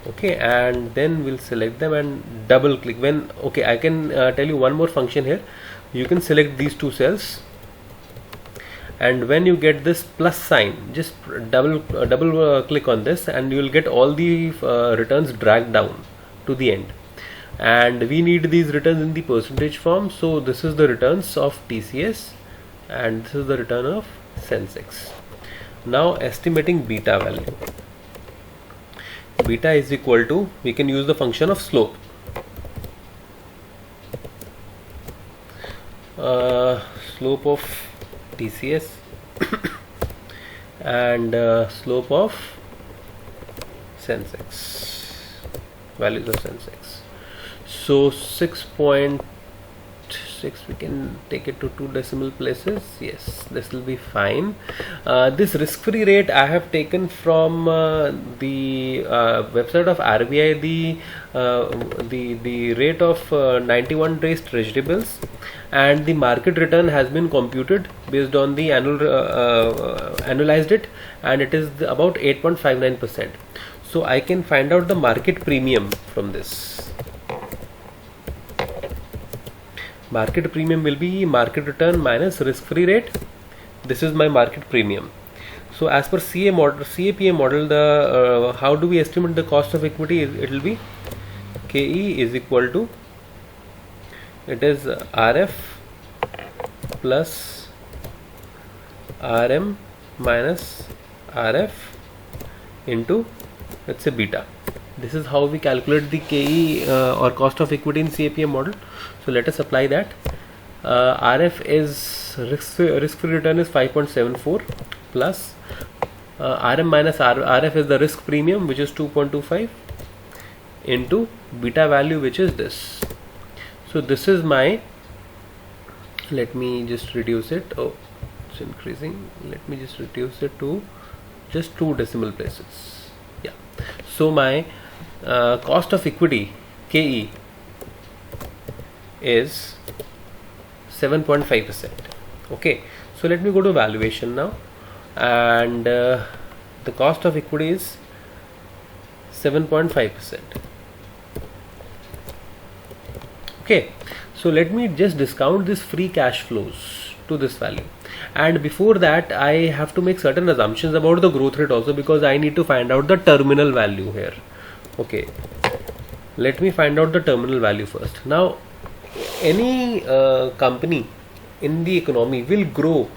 Okay, and then we'll select them and double click when, okay, I can tell you one more function here. You can select these two cells, and when you get this plus sign, just double click on this and you will get all the returns dragged down to the end. And we need these returns in the percentage form, so this is the returns of TCS and this is the return of Sensex. Now estimating beta value. Beta is equal to, we can use the function of slope. Slope of TCS and slope of Sensex, values of Sensex. So 6.6, we can take it to 2 decimal places. Yes, this will be fine. This risk-free rate I have taken from the website of RBI, the rate of 91 days treasury bills, and the market return has been computed based on the annualized it, and it is about 8.59%. So I can find out the market premium from this. Market premium will be market return minus risk-free rate. This is my market premium. So as per CAPM model, the how do we estimate the cost of equity? It will be KE is equal to, it is RF plus RM minus RF into, let's say, beta. This is how we calculate the KE or cost of equity in CAPM model. So let us apply that. RF is risk-free return is 5.74 plus RM minus RF is the risk premium, which is 2.25 into beta value, which is this. So this is my, let me just reduce it. Oh, it's increasing. Let me just reduce it to just 2 decimal places. Yeah. So my cost of equity KE is 7.5%. Okay, so let me go to valuation now, and the cost of equity is 7.5%. Okay, so let me just discount this free cash flows to this value, and before that I have to make certain assumptions about the growth rate also, because I need to find out the terminal value here. Okay, let me find out the terminal value first. Now any company in the economy will grow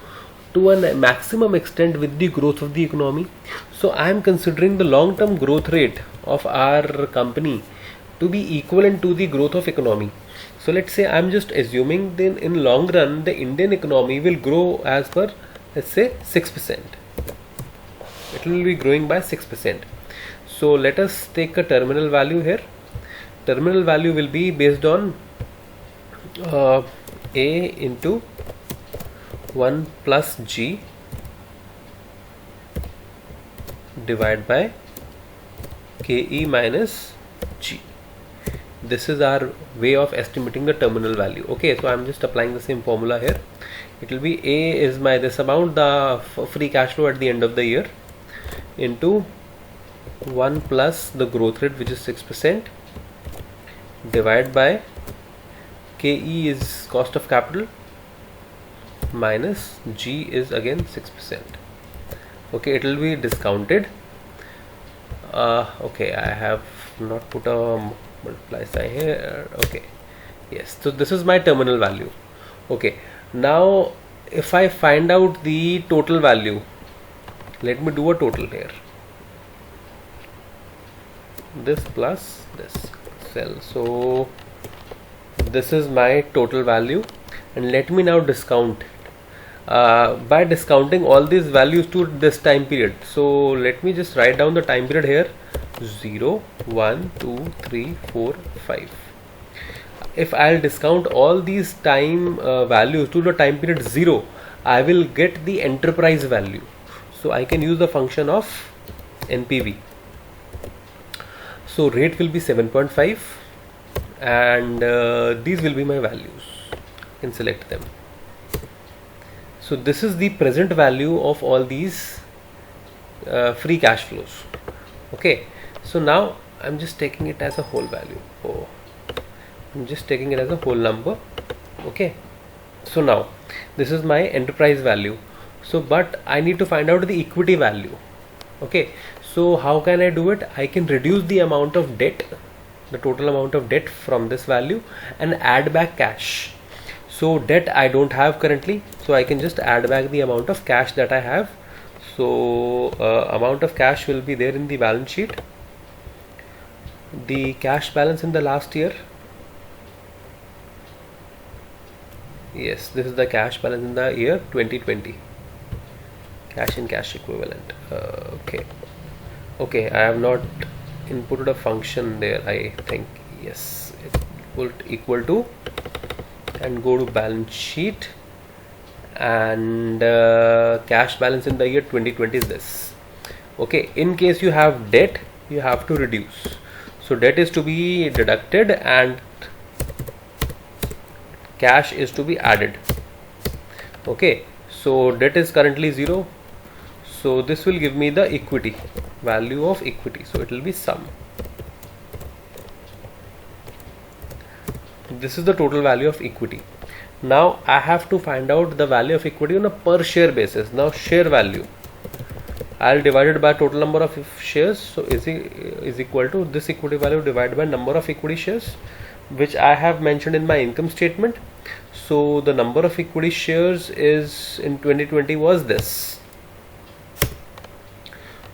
to a maximum extent with the growth of the economy. So I am considering the long-term growth rate of our company to be equivalent to the growth of economy. So let's say I'm just assuming then in long run the Indian economy will grow as per, let's say, 6%. It will be growing by 6%. So let us take a terminal value here. Terminal value will be based on A into 1 plus G divided by KE minus G. This is our way of estimating the terminal value. Okay, so I'm just applying the same formula here. It will be A is my this amount, the free cash flow at the end of the year, into 1 plus the growth rate, which is 6%, divided by KE is cost of capital minus G is again 6%. Okay, it will be discounted. Okay, I have not put a multiply sign here. Okay, yes, so this is my terminal value. Okay, now if I find out the total value, let me do a total here. This plus this cell, so this is my total value, and let me now discount by discounting all these values to this time period. So let me just write down the time period here: 0, 1, 2, 3, 4, 5. if I'll discount all these time values to the time period 0, I will get the enterprise value. So I can use the function of NPV. So rate will be 7.5 and these will be my values. I can select them. So this is the present value of all these free cash flows. Okay, so now I'm just taking it as a whole value. I'm just taking it as a whole number. Okay, so now this is my enterprise value. So but I need to find out the equity value. Okay, so how can I do it? I can reduce the amount of debt, the total amount of debt from this value, and add back cash. So debt I don't have currently, so I can just add back the amount of cash that I have. So amount of cash will be there in the balance sheet. The cash balance in the last year. Yes, this is the cash balance in the year 2020. Cash and cash equivalent. Okay, I have not inputted a function there. I think yes, it's equal to, and go to balance sheet, and cash balance in the year 2020 is this. Okay, in case you have debt, you have to reduce. So debt is to be deducted and cash is to be added. Okay, so debt is currently 0. So this will give me the equity, value of equity. So it will be sum. This is the total value of equity. Now I have to find out the value of equity on a per share basis. Now share value, I'll divide it by total number of shares. So is equal to this equity value divided by number of equity shares, which I have mentioned in my income statement. So the number of equity shares is in 2020 was this.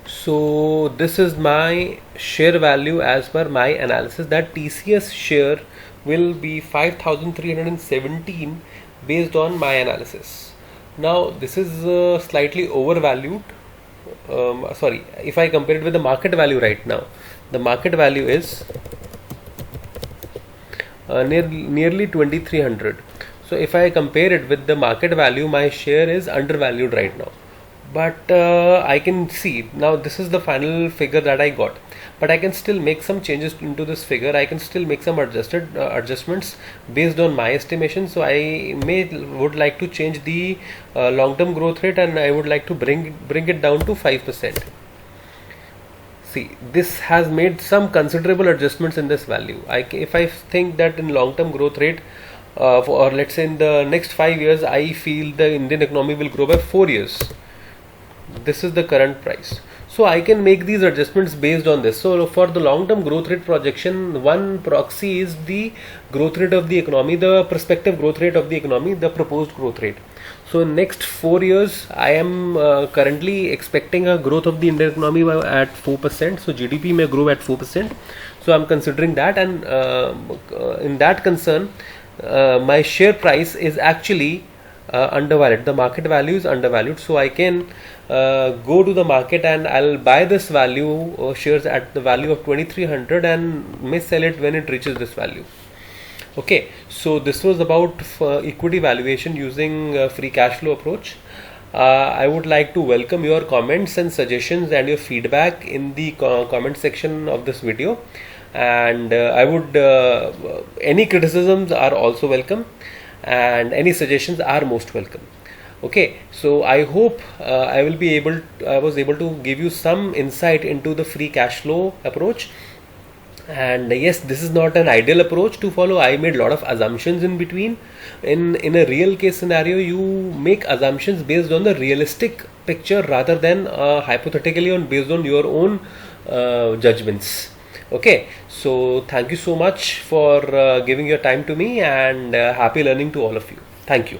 So this is my share value as per my analysis, that TCS share will be 5,317 based on my analysis. Now this is slightly overvalued. Sorry, if I compare it with the market value right now, the market value is nearly 2,300. So if I compare it with the market value, my share is undervalued right now. But I can see now this is the final figure that I got, but I can still make some changes into this figure. I can still make some adjustments based on my estimation. So I would like to change the long-term growth rate, and I would like to bring it down to 5%. See, this has made some considerable adjustments in this value. If I think that in long-term growth rate, or let's say in the next 5 years, I feel the Indian economy will grow by 4 years. This is the current price. So I can make these adjustments based on this. So for the long-term growth rate projection, one proxy is the growth rate of the economy, the prospective growth rate of the economy, the proposed growth rate. So in next 4 years, I am currently expecting a growth of the Indian economy at 4%. So GDP may grow at 4%. So I'm considering that, and in that concern, my share price is actually undervalued. The market value is undervalued. So I can go to the market and I'll buy this value shares at the value of 2,300 and may sell it when it reaches this value. Okay, so this was about equity valuation using free cash flow approach. I would like to welcome your comments and suggestions and your feedback in the comment section of this video, and I would any criticisms are also welcome, and any suggestions are most welcome. Okay, so I hope I was able to give you some insight into the free cash flow approach. And yes, this is not an ideal approach to follow. I made a lot of assumptions in between. In a real case scenario, you make assumptions based on the realistic picture rather than hypothetically based on your own judgments. Okay, so thank you so much for giving your time to me, and happy learning to all of you. Thank you.